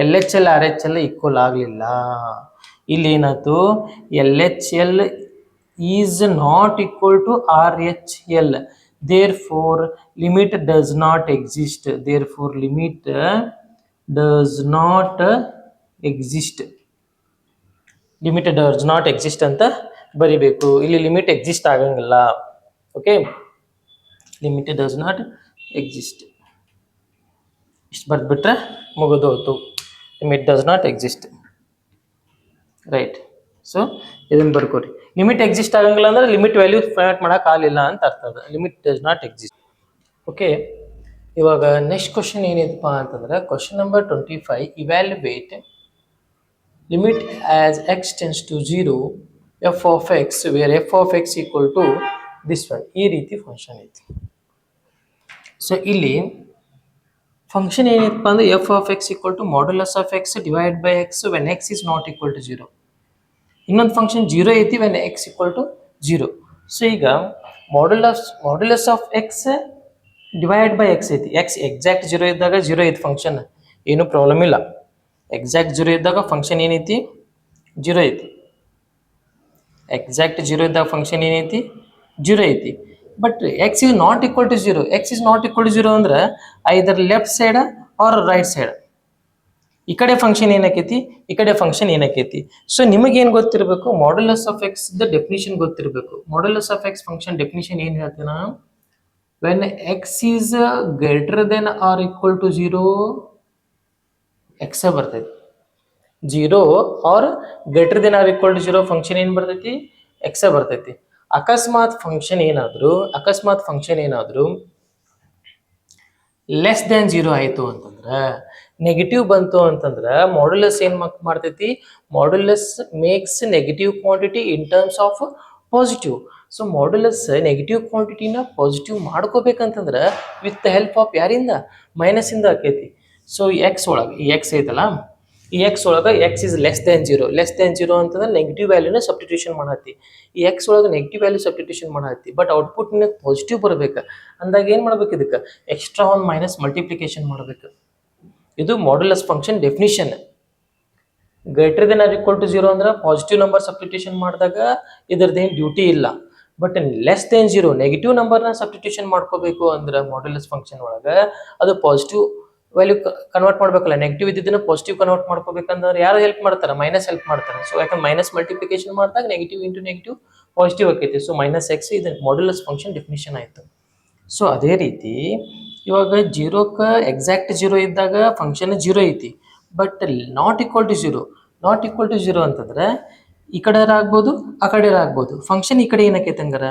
L H L R H L equal ಆಗ್ಲಿಲ್ಲ. ಇಲ್ಲಿ ಏನಾಯ್ತು, L H L is not equal to RHL. Therefore, limit does not exist. Therefore, limit does not exist. Limit does not exist ಅಂತ ಬರಿಬೇಕು. ಇಲ್ಲಿ ಲಿಮಿಟ್ ಎಕ್ಸಿಸ್ಟ್ ಆಗಂಗಿಲ್ಲ. Okay, limit does not exist ಇಷ್ಟು ಬರ್ದ್ಬಿಟ್ರೆ ಮುಗಿದೋತು. Limit does not exist. Right. So ಇದನ್ನು ಬರ್ಕೋರಿ. Limit exist ಆಗಂಗಿಲ್ಲ ಅಂದ್ರೆ ಲಿಮಿಟ್ ವ್ಯಾಲ್ಯೂ ಫೈಂಡ್ ಮಾಡಕ್ ಆಗಲಿಲ್ಲ ಅಂತ ಅರ್ಥ ಅದ. Limit does not exist. Okay, ಇವಾಗ ನೆಕ್ಸ್ಟ್ ಕ್ವಶನ್ ಏನಿದಪ್ಪ ಅಂತಂದ್ರೆ question number 25. Evaluate limit as x tends to 0 f of x where f of x equal to this one. ಈ ರೀತಿ ಫಂಕ್ಷನ್ ಐತಿ. ಸೊ ಇಲ್ಲಿ ಫಂಕ್ಷನ್ ಏನೈತಪ್ಪ ಅಂದ್ರೆ f of x equal to modulus of x divide by x when x is not equal to 0. ಇನ್ನೊಂದು function 0 ಐತಿ when x equal to 0. So ಈಗ modulus of x divide by x ಐತಿ. X exact 0 ಇದ್ದಾಗ 0 ಐತಿ function, ಏನು problem ಇಲ್ಲ. Exact 0 ಇದ್ದಾಗ function ಏನೈತಿ 0 ಐತಿ. ಎಕ್ಸಾಕ್ಟ್ 0 ಇದ್ದಾಗ ಫಂಕ್ಷನ್ ಏನೈತಿ 0 ಐತಿ. But x is not equal to 0. X is not equal to 0 ಅಂದ್ರೆ either left side or right side. ಈ ಕಡೆ ಫಂಕ್ಷನ್ ಏನಕ್ಕೈತಿ, ಈ ಕಡೆ ಫಂಕ್ಷನ್ ಏನಕ್ಕೈತಿ. ಸೊ ನಿಮಗೇನು ಗೊತ್ತಿರಬೇಕು, modulus of x the definition ಗೊತ್ತಿರಬೇಕು. Modulus of x function definition ಏನು ಹೇಳ್ತೀನ, when x is greater than or equal to 0 x ಬರ್ತೈತಿ. 0 or greater than or equal to 0 function ಏನು ಬರ್ತೈತಿ, ಎಕ್ಸ ಬರ್ತೈತಿ. ಅಕಸ್ಮಾತ್ ಫಂಕ್ಷನ್ ಏನಾದರೂ ಲೆಸ್ ದೆನ್ 0 ಆಯಿತು ಅಂತಂದ್ರೆ, ನೆಗೆಟಿವ್ ಬಂತು ಅಂತಂದ್ರೆ ಮಾಡ್ಯುಲಸ್ ಏನು ಮಾಡ್ತೈತಿ, modulus makes negative quantity in terms of positive. So modulus negative ಕ್ವಾಂಟಿಟಿನ ಪಾಸಿಟಿವ್ ಮಾಡ್ಕೋಬೇಕಂತಂದ್ರೆ ವಿತ್ ದ ಹೆಲ್ಪ್ ಆಫ್ ಯಾರಿಂದ, ಮೈನಸ್ ಇಂದ ಆಕೈತಿ. ಸೊ ಎಕ್ಸ್ ಒಳಗೆ ಈ ಎಕ್ಸ್ ಐತಲ್ಲ, ಈ ಎಕ್ಸ್ ಒಳಗೆ ಎಕ್ಸ್ ಇಸ್ ಲೆಸ್ ದೆನ್ 0 ಅಂತಂದ್ರೆ ನೆಗೆಟಿವ್ ವ್ಯಾಲ್ಯೂನ ಸಬ್ಸ್ಟಿಟ್ಯೂಷನ್ ಮಾಡತ್ತಿ. ಈ ಎಕ್ಸ್ ಒಳಗೆ ನೆಗೆಟಿವ್ ವ್ಯಾಲ್ಯೂ ಸಬ್ಸ್ಟಿಟ್ಯೂಷನ್ ಮಾಡತ್ತಿ. ಬಟ್ ಔಟ್ಪುಟ್ ಪಾಸಿಟಿವ್ ಬರ್ಬೇಕು ಅಂದಾಗ ಏನು ಮಾಡ್ಬೇಕು, ಇದಕ್ಕೆ ಎಕ್ಸ್ಟ್ರಾ ಒಂದು ಮೈನಸ್ ಮಲ್ಟಿಪ್ಲಿಕೇಶನ್ ಮಾಡಬೇಕು. ಇದು modulus function definition. Greater than or equal to 0 ಅಂದ್ರೆ ಪಾಸಿಟಿವ್ ನಂಬರ್ ಸಬ್ಸ್ಟಿಟ್ಯೂಷನ್ ಮಾಡಿದಾಗ ಇದರದ್ದೇನು ಡ್ಯೂಟಿ ಇಲ್ಲ. ಬಟ್ ಲೆಸ್ ದೆನ್ 0 ನೆಗೆಟಿವ್ ನಂಬರ್ನ ಸಬ್ಸ್ಟಿಟ್ಯೂಷನ್ ಮಾಡ್ಕೋಬೇಕು ಅಂದ್ರೆ ಮಾಡ್ಯುಲಸ್ ಫಂಕ್ಷನ್ ಒಳಗೆ ಅದು ಪಾಸಿಟಿವ್ ವ್ಯಾಲ್ಯೂ ಕನ್ವರ್ಟ್ ಮಾಡ್ಬೇಕಲ್ಲ. ನೆಗೆಟಿವ್ ಇದ್ದಿದ್ದನ್ನ ಪಾಸಿಟಿವ್ ಕನ್ವರ್ಟ್ ಮಾಡ್ಕೋಬೇಕಂದ್ರೆ ಯಾರು ಹೆಲ್ಪ್ ಮಾಡ್ತಾರೆ, ಮೈನಸ್ ಹೆಲ್ಪ್ ಮಾಡ್ತಾರೆ. ಸೊ ಯಾಕಂದ್ರೆ ಮೈನಸ್ ಮಲ್ಟಿಪ್ಲಿಕೇಶನ್ ಮಾಡಿದಾಗ ನೆಗೆಟಿವ್ ಇಂಟು ನೆಗೆಟಿವ್ ಪಾಸಿಟಿವ್ ಆಕೈತಿ. ಸೊ ಮೈನಸ್ ಎಕ್ಸ್ ಇದು ಮಾಡ್ಯುಲಸ್ ಫಂಕ್ಷನ್ ಡೆಫಿನಿಷನ್ ಆಯಿತು. ಸೊ ಅದೇ ರೀತಿ ಇವಾಗ 0ಕ್ಕೆ ಎಕ್ಸಾಕ್ಟ್ 0 ಇದ್ದಾಗ ಫಂಕ್ಷನ್ 0 ಐತಿ. ಬಟ್ ನಾಟ್ ಈಕ್ವಲ್ ಟು 0 ಅಂತಂದ್ರೆ ಈ ಕಡೆ ಆಗ್ಬೋದು, ಆ ಕಡೆ ಆಗ್ಬೋದು. ಫಂಕ್ಷನ್ ಈ ಕಡೆ ಏನಕ್ಕೈತೆ ಹಂಗಾರ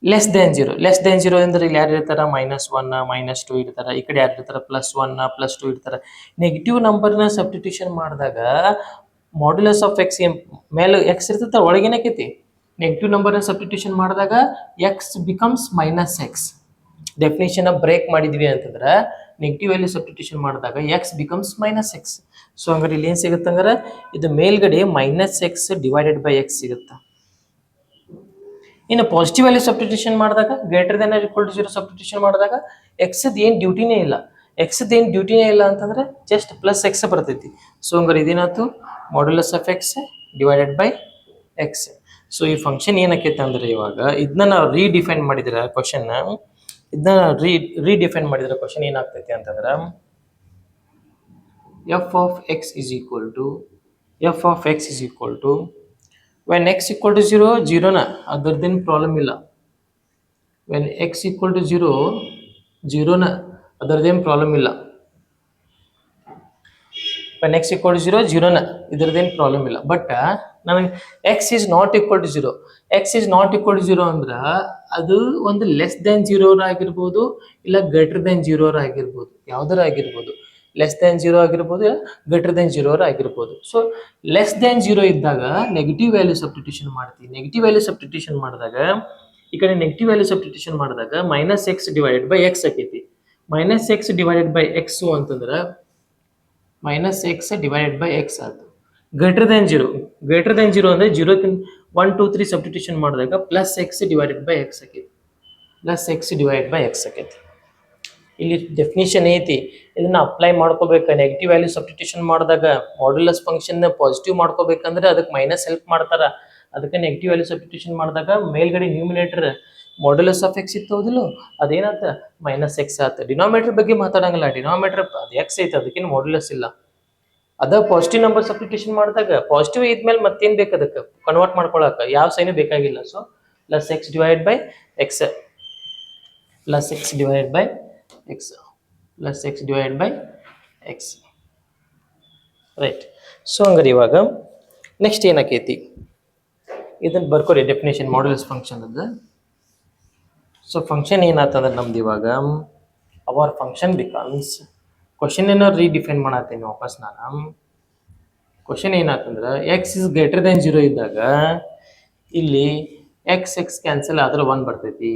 ಲೆಸ್ ದೆನ್ 0 ಅಂದ್ರೆ ಇಲ್ಲಿ ಯಾರು ಇರ್ತಾರ, -1 -2 ಇರ್ತಾರ. ಈ ಕಡೆ ಯಾರು ಇರ್ತಾರ, +1 +2 ಇರ್ತಾರ. ನೆಗೆಟಿವ್ ನಂಬರ್ನ ಸಬ್ಸ್ಟಿಟ್ಯೂಷನ್ ಮಾಡಿದಾಗ ಮಾಡ್ಯುಲಸ್ ಆಫ್ ಎಕ್ಸ್ ಮೇಲೆ ಎಕ್ಸ್ ಇರ್ತೈತೆ, ಒಳಗೇನಕೈತಿ ನೆಗೆಟಿವ್ ನಂಬರ್ನ ಸಬ್ಸ್ಟಿಟ್ಯೂಷನ್ ಮಾಡಿದಾಗ x becomes -x. Definition break ಮಾಡಿದ್ವಿ ಅಂತಂದ್ರೆ ನೆಗೆಟಿವ್ ವ್ಯಾಲ್ಯೂ ಸಬ್ಸ್ಟಿಟ್ಯೂಷನ್ ಮಾಡಿದಾಗ ಎಕ್ಸ್ ಬಿಕಮ್ಸ್ -x. ಸೊ ಹಂಗಾರೆ ಇಲ್ಲಿ ಏನು ಸಿಗುತ್ತೆ ಅಂದ್ರೆ ಇದು ಮೇಲ್ಗಡೆ -x ಡಿವೈಡೆಡ್ ಬೈ ಎಕ್ಸ್ ಸಿಗುತ್ತೆ. ಇನ್ನು ಪಾಸಿಟಿವ್ ವ್ಯಾಲ್ಯೂ ಸಬ್ಸ್ಟಿಟ್ಯೂಷನ್ ಮಾಡಿದಾಗ greater than or equal to 0 substitution ಮಾಡಿದಾಗ ಎಕ್ಸ್ದು ಏನು ಡ್ಯೂಟಿನೇ ಇಲ್ಲ ಅಂತಂದ್ರೆ ಜಸ್ಟ್ +x ಬರ್ತೈತಿ. ಸೊ ಹಂಗಾರೆ ಇದೇನಾಯ್ತು modulus of x divided by x. So ಈ ಫಂಕ್ಷನ್ ಏನಕ್ಕೈತೆ ಅಂದ್ರೆ ಇವಾಗ ಇದನ್ನ ನಾವು ರೀಡಿಫೈನ್ ಮಾಡಿದ್ರೆ ಕ್ವಶನ್ ಏನಾಗ್ತೈತಿ ಅಂತಂದ್ರೆ f of x is equal to when x equal to 0 na ಅದರದೇನು ಪ್ರಾಬ್ಲಮ್ ಇಲ್ಲ. when x equal to 0 na ಅದರದೇನು ಪ್ರಾಬ್ಲಮ್ ಇಲ್ಲ. when x equal to 0 na ಇದರದೇನು ಪ್ರಾಬ್ಲಮ್ ಇಲ್ಲ. ಬಟ್ ನನಗೆ x is not equal to 0 ಅಂದ್ರೆ ಅದು ಒಂದು ಲೆಸ್ ದೆನ್ 0 ಆಗಿರ್ಬೋದು, ಇಲ್ಲ ಗ್ರೇಟರ್ ದೆನ್ 0 ಆಗಿರ್ಬೋದು, ಯಾವ್ದಾರ ಆಗಿರ್ಬೋದು. ಲೆಸ್ ದೆನ್ 0 ಆಗಿರ್ಬೋದು, ಗ್ರೇಟರ್ ದೆನ್ 0 ಆಗಿರ್ಬೋದು. ಸೊ ಲೆಸ್ ದೆನ್ 0 ಇದ್ದಾಗ ನೆಗೆಟಿವ್ ವ್ಯಾಲ್ಯೂ ಸಬ್ಸ್ಟಿಟ್ಯೂಷನ್ ಮಾಡ್ತೀವಿ. ನೆಗೆಟಿವ್ ವ್ಯಾಲ್ಯೂ ಸಬ್ಸ್ಟಿಟ್ಯೂಷನ್ ಮಾಡಿದಾಗ ಈ ಕಡೆ ನೆಗೆಟಿವ್ ವ್ಯಾಲ್ಯೂ ಸಬ್ಸ್ಟಿಟ್ಯೂಷನ್ ಮಾಡಿದಾಗ -x ಡಿವೈಡೆಡ್ ಬೈ ಎಕ್ಸ್ ಆಕೈತಿ. -x ಡಿವೈಡೆಡ್ ಬೈ ಎಕ್ಸ್ ಅಂತಂದ್ರೆ -x ಡಿವೈಡೆಡ್ ಬೈ ಎಕ್ಸ್ ಆಯ್ತು. ಗ್ರೇಟರ್ ದೆನ್ 0 ಅಂದ್ರೆ 0 1 2 3 ಸಬ್ಸ್ಟಿಟ್ಯೂಷನ್ ಮಾಡಿದಾಗ +x ಡಿವೈಡೆಡ್ ಬೈ ಎಕ್ಸ್ ಆಕೈತಿ. ಇಲ್ಲಿ ಡೆಫಿನಿಷನ್ ಐತಿ, ಇದನ್ನ ಅಪ್ಲೈ ಮಾಡ್ಕೋಬೇಕು. ನೆಗೆಟಿವ್ ವ್ಯಾಲ್ಯೂ ಸಬ್ಸ್ಟಿಟ್ಯೂಷನ್ ಮಾಡಿದಾಗ ಮಾಡ್ಯುಲಸ್ ಫಂಕ್ಷನ್ ಪಾಸಿಟಿವ್ ಮಾಡ್ಕೋಬೇಕಂದ್ರೆ ಅದಕ್ಕೆ ಮೈನಸ್ ಹೆಲ್ಪ್ ಮಾಡ್ತಾರ. ಅದಕ್ಕೆ ನೆಗೆಟಿವ್ ವ್ಯಾಲ್ಯೂ ಸಬ್ಸ್ಟಿಟ್ಯೂಷನ್ ಮಾಡಿದಾಗ ಮೇಲ್ಗಡೆ ನ್ಯೂಮಿನೇಟರ್ ಮಾಡ್ಯುಲಸ್ ಆಫ್ ಎಕ್ಸ್ ಇತ್ತು ಹೌದಿಲ್ಲ, ಅದೇನಾತ ಮೈನಸ್ ಎಕ್ಸ್ ಆತ. ಡಿನಾಮಿನೇಟರ್ ಬಗ್ಗೆ ಮಾತಾಡಂಗಿಲ್ಲ, ಡಿನಾಮಿನೇಟರ್ ಅದು ಎಕ್ಸ್ ಐತೆ, ಅದಕ್ಕೇನು ಮಾಡ್ಯುಲಸ್ ಇಲ್ಲ. ಅದ ಪಾಸಿಟಿವ್ ನಂಬರ್ ಸಬ್ಸ್ಟಿಟ್ಯೂಷನ್ ಮಾಡಿದಾಗ ಪಾಸಿಟಿವ್ ಇದ್ಮೇಲೆ ಮತ್ತೇನು ಬೇಕು ಅದಕ್ಕೆ ಕನ್ವರ್ಟ್ ಮಾಡ್ಕೊಳಕ್ಕೆ ಯಾವ ಸೈನು ಬೇಕಾಗಿಲ್ಲ. So plus x divide by x, plus x divide by x, plus x divide by x, right. So ಹಂಗಾರೆ ಇವಾಗ ನೆಕ್ಸ್ಟ್ ಏನಾಕೈತಿ ಇದನ್ನು ಬರ್ಕೊರಿ ಡೆಫಿನೇಷನ್ ಮಾಡ್ಯುಲಸ್ ಫಂಕ್ಷನ್ ಅದ. ಸೊ ಫಂಕ್ಷನ್ ಏನಾಗ್ತಂದ್ರೆ ನಮ್ದು ಇವಾಗ ಅವರ್ ಫಂಕ್ಷನ್ ಬಿಕಮ್ಸ್, ಕ್ವಶನ್ ಏನೋ ರೀಡಿಫೈನ್ ಮಾಡತ್ತೇನೆ ವಾಪಸ್ ನಾನು. ಕ್ವಶನ್ ಏನಾಗ್ತಂದ್ರೆ ಎಕ್ಸ್ ಇಸ್ ಗ್ರೇಟರ್ ದೆನ್ 0 ಇದ್ದಾಗ ಇಲ್ಲಿ ಎಕ್ಸ್ ಎಕ್ಸ್ ಕ್ಯಾನ್ಸಲ್ ಆದ್ರೆ 1 ಬರ್ತೈತಿ,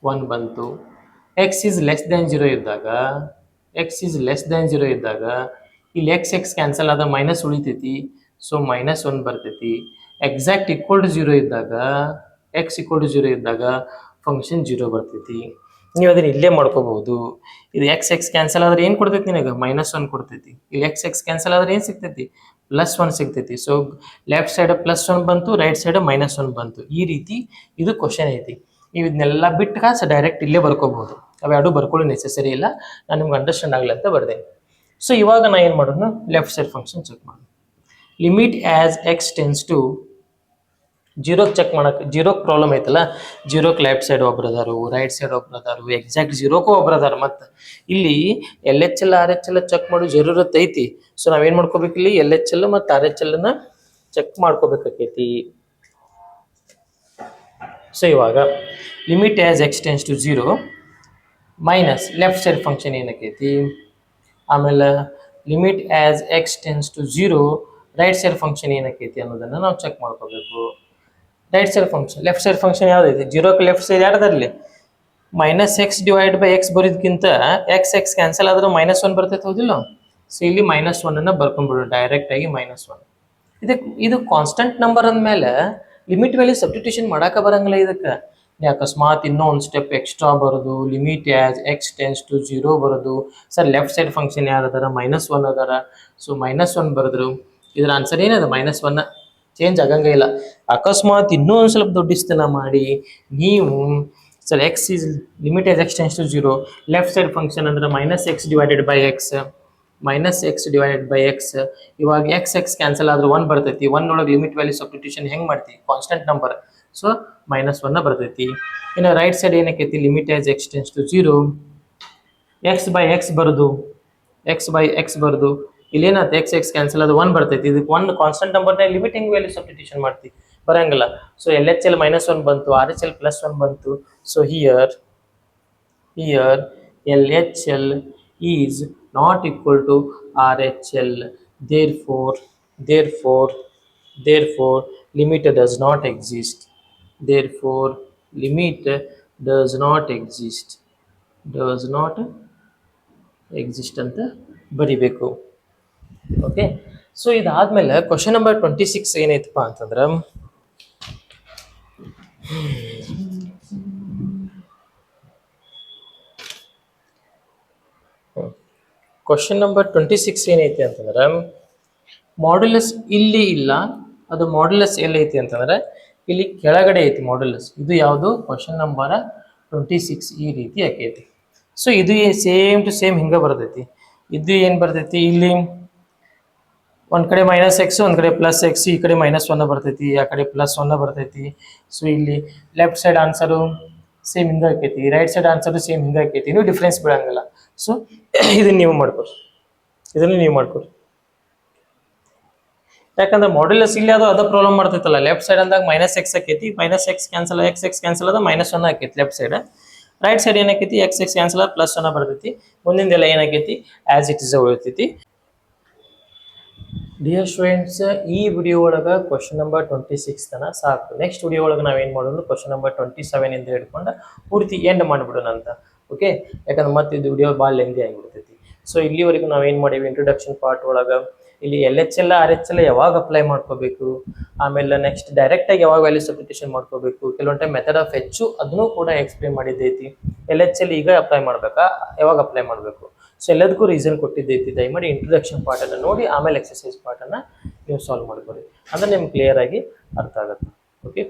1 ಬಂತು. ಎಕ್ಸ್ ಈಸ್ ಲೆಸ್ ದೆನ್ 0 ಇದ್ದಾಗ, ಎಕ್ಸ್ ಈಸ್ ಲೆಸ್ ದೆನ್ 0 ಇದ್ದಾಗ ಇಲ್ಲಿ ಎಕ್ಸ್ ಎಕ್ಸ್ ಕ್ಯಾನ್ಸಲ್ ಆದ ಮೈನಸ್ ಉಳಿತೈತಿ, ಸೊ -1 ಬರ್ತೈತಿ. ಎಕ್ಸಾಕ್ಟ್ ಈಕ್ವಲ್ ಟು 0 ಇದ್ದಾಗ, ಎಕ್ಸ್ ಈಕ್ವಲ್ ಟು 0 ಇದ್ದಾಗ ಫಂಕ್ಷನ್ 0 ಬರ್ತೈತಿ. ನೀವು ಅದನ್ನ ಇಲ್ಲೇ ಮಾಡ್ಕೋಬಹುದು. ಇದು ಎಕ್ಸ್ ಎಕ್ಸ್ ಕ್ಯಾನ್ಸಲ್ ಆದ್ರೆ ಏನು ಕೊಡ್ತೈತಿ ನಿನಗೆ -1 ಕೊಡ್ತೈತಿ. ಇಲ್ಲಿ ಎಕ್ಸ್ ಎಕ್ಸ್ ಕ್ಯಾನ್ಸಲ್ ಆದ್ರೆ ಏನು ಸಿಗ್ತೈತಿ +1 ಸಿಗ್ತೈತಿ. ಸೊ ಲೆಫ್ಟ್ ಸೈಡ್ +1 ಬಂತು, ರೈಟ್ ಸೈಡ್ -1 ಬಂತು. ಈ ರೀತಿ ಇದು ಕ್ವಶನ್ ಐತಿ. ನೀವು ಇದನ್ನೆಲ್ಲ ಬಿಟ್ಟು ಕಾಸ ಡೈರೆಕ್ಟ್ ಇಲ್ಲೇ ಬರ್ಕೋಬಹುದು. ಅವೆರಡು ಬರ್ಕೊಳ್ಳೋ ನೆಸೆಸರಿ ಇಲ್ಲ, ನಾನು ನಿಮ್ಗೆ ಅಂಡರ್ಸ್ಟ್ಯಾಂಡ್ ಆಗಲಿ ಅಂತ ಬರ್ದೆ. ಸೊ ಇವಾಗ ನಾ ಏನು ಮಾಡೋಣ, ಲೆಫ್ಟ್ ಸೈಡ್ ಫಂಕ್ಷನ್ ಚೆಕ್ ಮಾಡೋಣ. Limit as x tends to 0 check ಮಾಡಕ್ಕೆ, 0 ಪ್ರಾಬ್ಲಮ್ ಐತಲ್ಲ, 0ಕ್ಕೆ ಲೆಫ್ಟ್ ಸೈಡ್ ಒಬ್ರು ಅದಾರು, ರೈಟ್ ಸೈಡ್ ಒಬ್ರು ಅದಾರು, ಎಕ್ಸಾಕ್ಟ್ 0ಕ್ಕೂ ಒಬ್ರು ಅದಾರು. ಮತ್ತು ಇಲ್ಲಿ LHL RHL ಚೆಕ್ ಮಾಡೋ ಜರೂರತ್ ಐತಿ. ಸೊ ನಾವೇನು ಮಾಡ್ಕೋಬೇಕು, ಇಲ್ಲಿ LHL ಮತ್ತು RHLನ ಚೆಕ್ ಮಾಡ್ಕೋಬೇಕಾಕೈತಿ. ಸೊ ಇವಾಗ limit as x tends to 0 minus left side function ಏನಕ್ಕೈತಿ, ಆಮೇಲೆ limit as x tends to 0 right side function ಏನಕ್ಕೈತಿ ಅನ್ನೋದನ್ನು ನಾವು ಚೆಕ್ ಮಾಡ್ಕೋಬೇಕು. Right side function, left side function ಯಾವುದೈತಿ, 0ಕ್ಕೆ ಲೆಫ್ಟ್ ಸೈಡ್ ಯಾರ್ದಾರಲ್ಲಿ -x ಡಿವೈಡ್ ಬೈ ಎಕ್ಸ್ ಬರೋದಕ್ಕಿಂತ ಎಕ್ಸ್ ಎಕ್ಸ್ ಕ್ಯಾನ್ಸಲ್ ಆದ್ರೆ -1 ಬರ್ತೈತೆ ಹೌದಿಲ್ಲ. ಸೊ ಇಲ್ಲಿ -1 ಬರ್ಕೊಂಡ್ಬಿಡು ಡೈರೆಕ್ಟ್ ಆಗಿ -1. ಇದು ಕಾನ್ಸ್ಟೆಂಟ್ ನಂಬರ್ ಅಂದಮೇಲೆ ಲಿಮಿಟ್ ವ್ಯಾಲ್ಯೂ ಸಬ್ಸ್ಟಿಟ್ಯೂಷನ್ ಮಾಡಕ್ಕೆ ಬರಂಗಿಲ್ಲ. ಇದಕ್ಕೆ ಅಕಸ್ಮಾತ್ ಇನ್ನೂ ಒಂದು ಸ್ಟೆಪ್ ಎಕ್ಸ್ಟ್ರಾ ಬರೋದು, limit as x tends to 0 ಬರೋದು. ಸರ್ ಲೆಫ್ಟ್ ಸೈಡ್ ಫಂಕ್ಷನ್ ಯಾರದಾರ -1 ಅದಾರ, ಸೊ -1 ಬರೆದ್ರು. ಇದ್ರ ಆನ್ಸರ್ ಏನದ -1, ಚೇಂಜ್ ಆಗಂಗೇ ಇಲ್ಲ. ಅಕಸ್ಮಾತ್ ಇನ್ನೂ ಒಂದು ಸ್ವಲ್ಪ ದೊಡ್ಡಿಸ್ತನ ಮಾಡಿ ನೀವು sir x is limit as x tends to 0 left side function ಅಂದ್ರೆ -x divided by x, -x divided by x. ಇವಾಗ ಎಕ್ಸ್ ಎಕ್ಸ್ ಕ್ಯಾನ್ಸಲ್ ಆದ್ರೆ 1 ಬರ್ತೈತಿ. 1 ಒಳಗೆ ಲಿಮಿಟ್ ವ್ಯಾಲ್ಯೂ ಸಬ್ಸ್ಟಿಟ್ಯೂಷನ್ ಹೆಂಗೆ ಮಾಡ್ತೀವಿ, ಕಾನ್ಸ್ಟೆಂಟ್ ನಂಬರ್, ಸೊ -1 ಬರ್ತೈತಿ. ಇನ್ನು ರೈಟ್ ಸೈಡ್ ಏನಕ್ಕೈತಿ, limit as x tends to 0 x by x ಬರೋದು, ಎಕ್ಸ್ ಬೈ ಎಕ್ಸ್ ಬರೋದು. ಇಲ್ಲೇನಾಯ್ತು ಎಕ್ಸ್ ಎಕ್ಸ್ ಕ್ಯಾನ್ಸಲ್ ಅದು 1 ಬರ್ತೈತಿ. ಇದಕ್ಕೆ 1 ಕಾನ್ಸ್ಟೆಂಟ್ ನಂಬರ್ನ ಲಿಮಿಟ್ ಹೆಂಗೆ ವ್ಯಾಲ್ಯೂ ಸಬ್ಸ್ಟಿಟ್ಯೂಷನ್ ಮಾಡ್ತೀವಿ, ಬರಂಗಿಲ್ಲ. ಸೊ LHL -1 ಬಂತು, RHL +1 ಬಂತು. So here LHL is not equal to RHL, therefore limit does not exist, therefore limit does not exist ಅಂತ ಬರಿಬೇಕು. ಓಕೆ, ಸೊ ಇದಾದ್ಮೇಲೆ ಕ್ವಶನ್ ನಂಬರ್ 26 ಏನೈತಪ್ಪ ಅಂತಂದ್ರೆ, ಕ್ವಶನ್ ನಂಬರ್ 26 ಏನೈತಿ ಅಂತಂದ್ರೆ, ಮಾಡ್ಯುಲಸ್ ಇಲ್ಲಿ ಇಲ್ಲ, ಅದು ಮಾಡ್ಯುಲಸ್ ಎಲ್ಲೈತಿ ಅಂತಂದ್ರೆ ಇಲ್ಲಿ ಕೆಳಗಡೆ ಐತಿ ಮಾಡ್ಯುಲಸ್. ಇದು ಯಾವುದು ಕ್ವಶನ್ ನಂಬರ್ 26 ಈ ರೀತಿ ಆಕೈತಿ. ಸೊ ಇದು ಸೇಮ್ ಟು ಸೇಮ್ ಹಿಂಗೆ ಬರ್ತೈತಿ. ಇದು ಏನು ಬರ್ತೈತಿ, ಇಲ್ಲಿ ಒಂದು ಕಡೆ -x, ಒಂದು ಕಡೆ +x, ಈ ಕಡೆ -1 ಬರ್ತೈತಿ, ಆ ಕಡೆ +1 ಬರ್ತೈತಿ. ಸೊ ಇಲ್ಲಿ ಲೆಫ್ಟ್ ಸೈಡ್ ಆನ್ಸರು ಸೇಮ್ ಹಿಂಗೆ ಆಕೈತಿ, ರೈಟ್ ಸೈಡ್ ಆನ್ಸರು ಸೇಮ್ ಹಿಂಗೆ ಆಕೈತಿ. ನೀವು ಡಿಫ್ರೆನ್ಸ್ ಬಿಡಂಗಿಲ್ಲ. ಸೊ ಇದನ್ನು ನೀವು ಮಾಡ್ಕೊರಿ. ಯಾಕಂದ್ರೆ ಮಾಡ್ಯುಲಸ್ ಇಲ್ಲಿ ಅದ ಪ್ರಾಬ್ಲಮ್ ಮಾಡ್ತೈತಲ್ಲ, ಲೆಫ್ಟ್ ಸೈಡ್ ಅಂದಾಗ -x ಆಕೈತಿ, -x ಕ್ಯಾನ್ಸಲ್ ಅದ -1 ಆಕೈತಿ ಲೆಫ್ಟ್ ಸೈಡ್. ರೈಟ್ ಸೈಡ್ ಏನಾಕೈತಿ, x ಕ್ಯಾನ್ಸಲ್ ಆದ +1 ಬರ್ತೈತಿ. ಮುಂದಿಂದೆಲ್ಲ ಏನಾಕೈತಿ ಆಸ್ ಇಟ್ ಇಸ್ ಉಳಿತೈತಿ. ಡಿಯರ್ ಸ್ಟೂಡೆಂಟ್ಸ್, ಈ ವಿಡಿಯೋ ಒಳಗೆ ಕ್ವಶನ್ ನಂಬರ್ 26 ತನ ಸಾಕು. ನೆಕ್ಸ್ಟ್ ವಿಡಿಯೋ ಒಳಗೆ ನಾವೇನು ಮಾಡೋಣ, ಕ್ವಶನ್ ನಂಬರ್ 27 ಇಂದ ಹಿಡ್ಕೊಂಡು ಪೂರ್ತಿ ಎಂಡ್ ಮಾಡಿಬಿಡೋಣ ಅಂತ. ಓಕೆ, ಯಾಕಂದ್ರೆ ಮತ್ತೆ ಇದು ವಿಡಿಯೋ ಭಾಳ ಲೆಂದಿ ಆಗಿಬಿಡ್ತೈತಿ. ಸೊ ಇಲ್ಲಿವರೆಗೂ ನಾವೇನು ಮಾಡೀವಿ, ಇಂಟ್ರೊಡಕ್ಷನ್ ಪಾರ್ಟ್ ಒಳಗೆ ಇಲ್ಲಿ LHL RHL ಯಾವಾಗ ಅಪ್ಲೈ ಮಾಡ್ಕೋಬೇಕು, ಆಮೇಲೆ ನೆಕ್ಸ್ಟ್ ಡೈರೆಕ್ಟಾಗಿ ಯಾವಾಗ ವ್ಯಾಲ್ಯೂ ಸಬ್ಸ್ಟಿಟ್ಯೂಷನ್ ಮಾಡ್ಕೋಬೇಕು, ಕೆಲವೊಂದು ಟೈಮ್ ಮೆಥಡ್ ಆಫ್ ಹೆಚ್ಚು ಅದನ್ನು ಕೂಡ ಎಕ್ಸ್ಪ್ಲೇನ್ ಮಾಡಿದ್ದೈತಿ. LHL ಈಗ ಅಪ್ಲೈ ಮಾಡಬೇಕಾ, ಯಾವಾಗ ಅಪ್ಲೈ ಮಾಡಬೇಕು, ಸೊ ಎಲ್ಲದಕ್ಕೂ ರೀಸನ್ ಕೊಟ್ಟಿದ್ದೈತಿ. ದಯಮಾಡಿ ಇಂಟ್ರೊಡಕ್ಷನ್ ಪಾರ್ಟನ್ನು ನೋಡಿ ಆಮೇಲೆ ಎಕ್ಸಸೈಸ್ ಪಾರ್ಟನ್ನು ನೀವು ಸಾಲ್ವ್ ಮಾಡ್ಕೊರಿ, ಅಂದ್ರೆ ನಿಮ್ಗೆ ಕ್ಲಿಯರ್ ಆಗಿ ಅರ್ಥ ಆಗುತ್ತೆ. ಓಕೆ.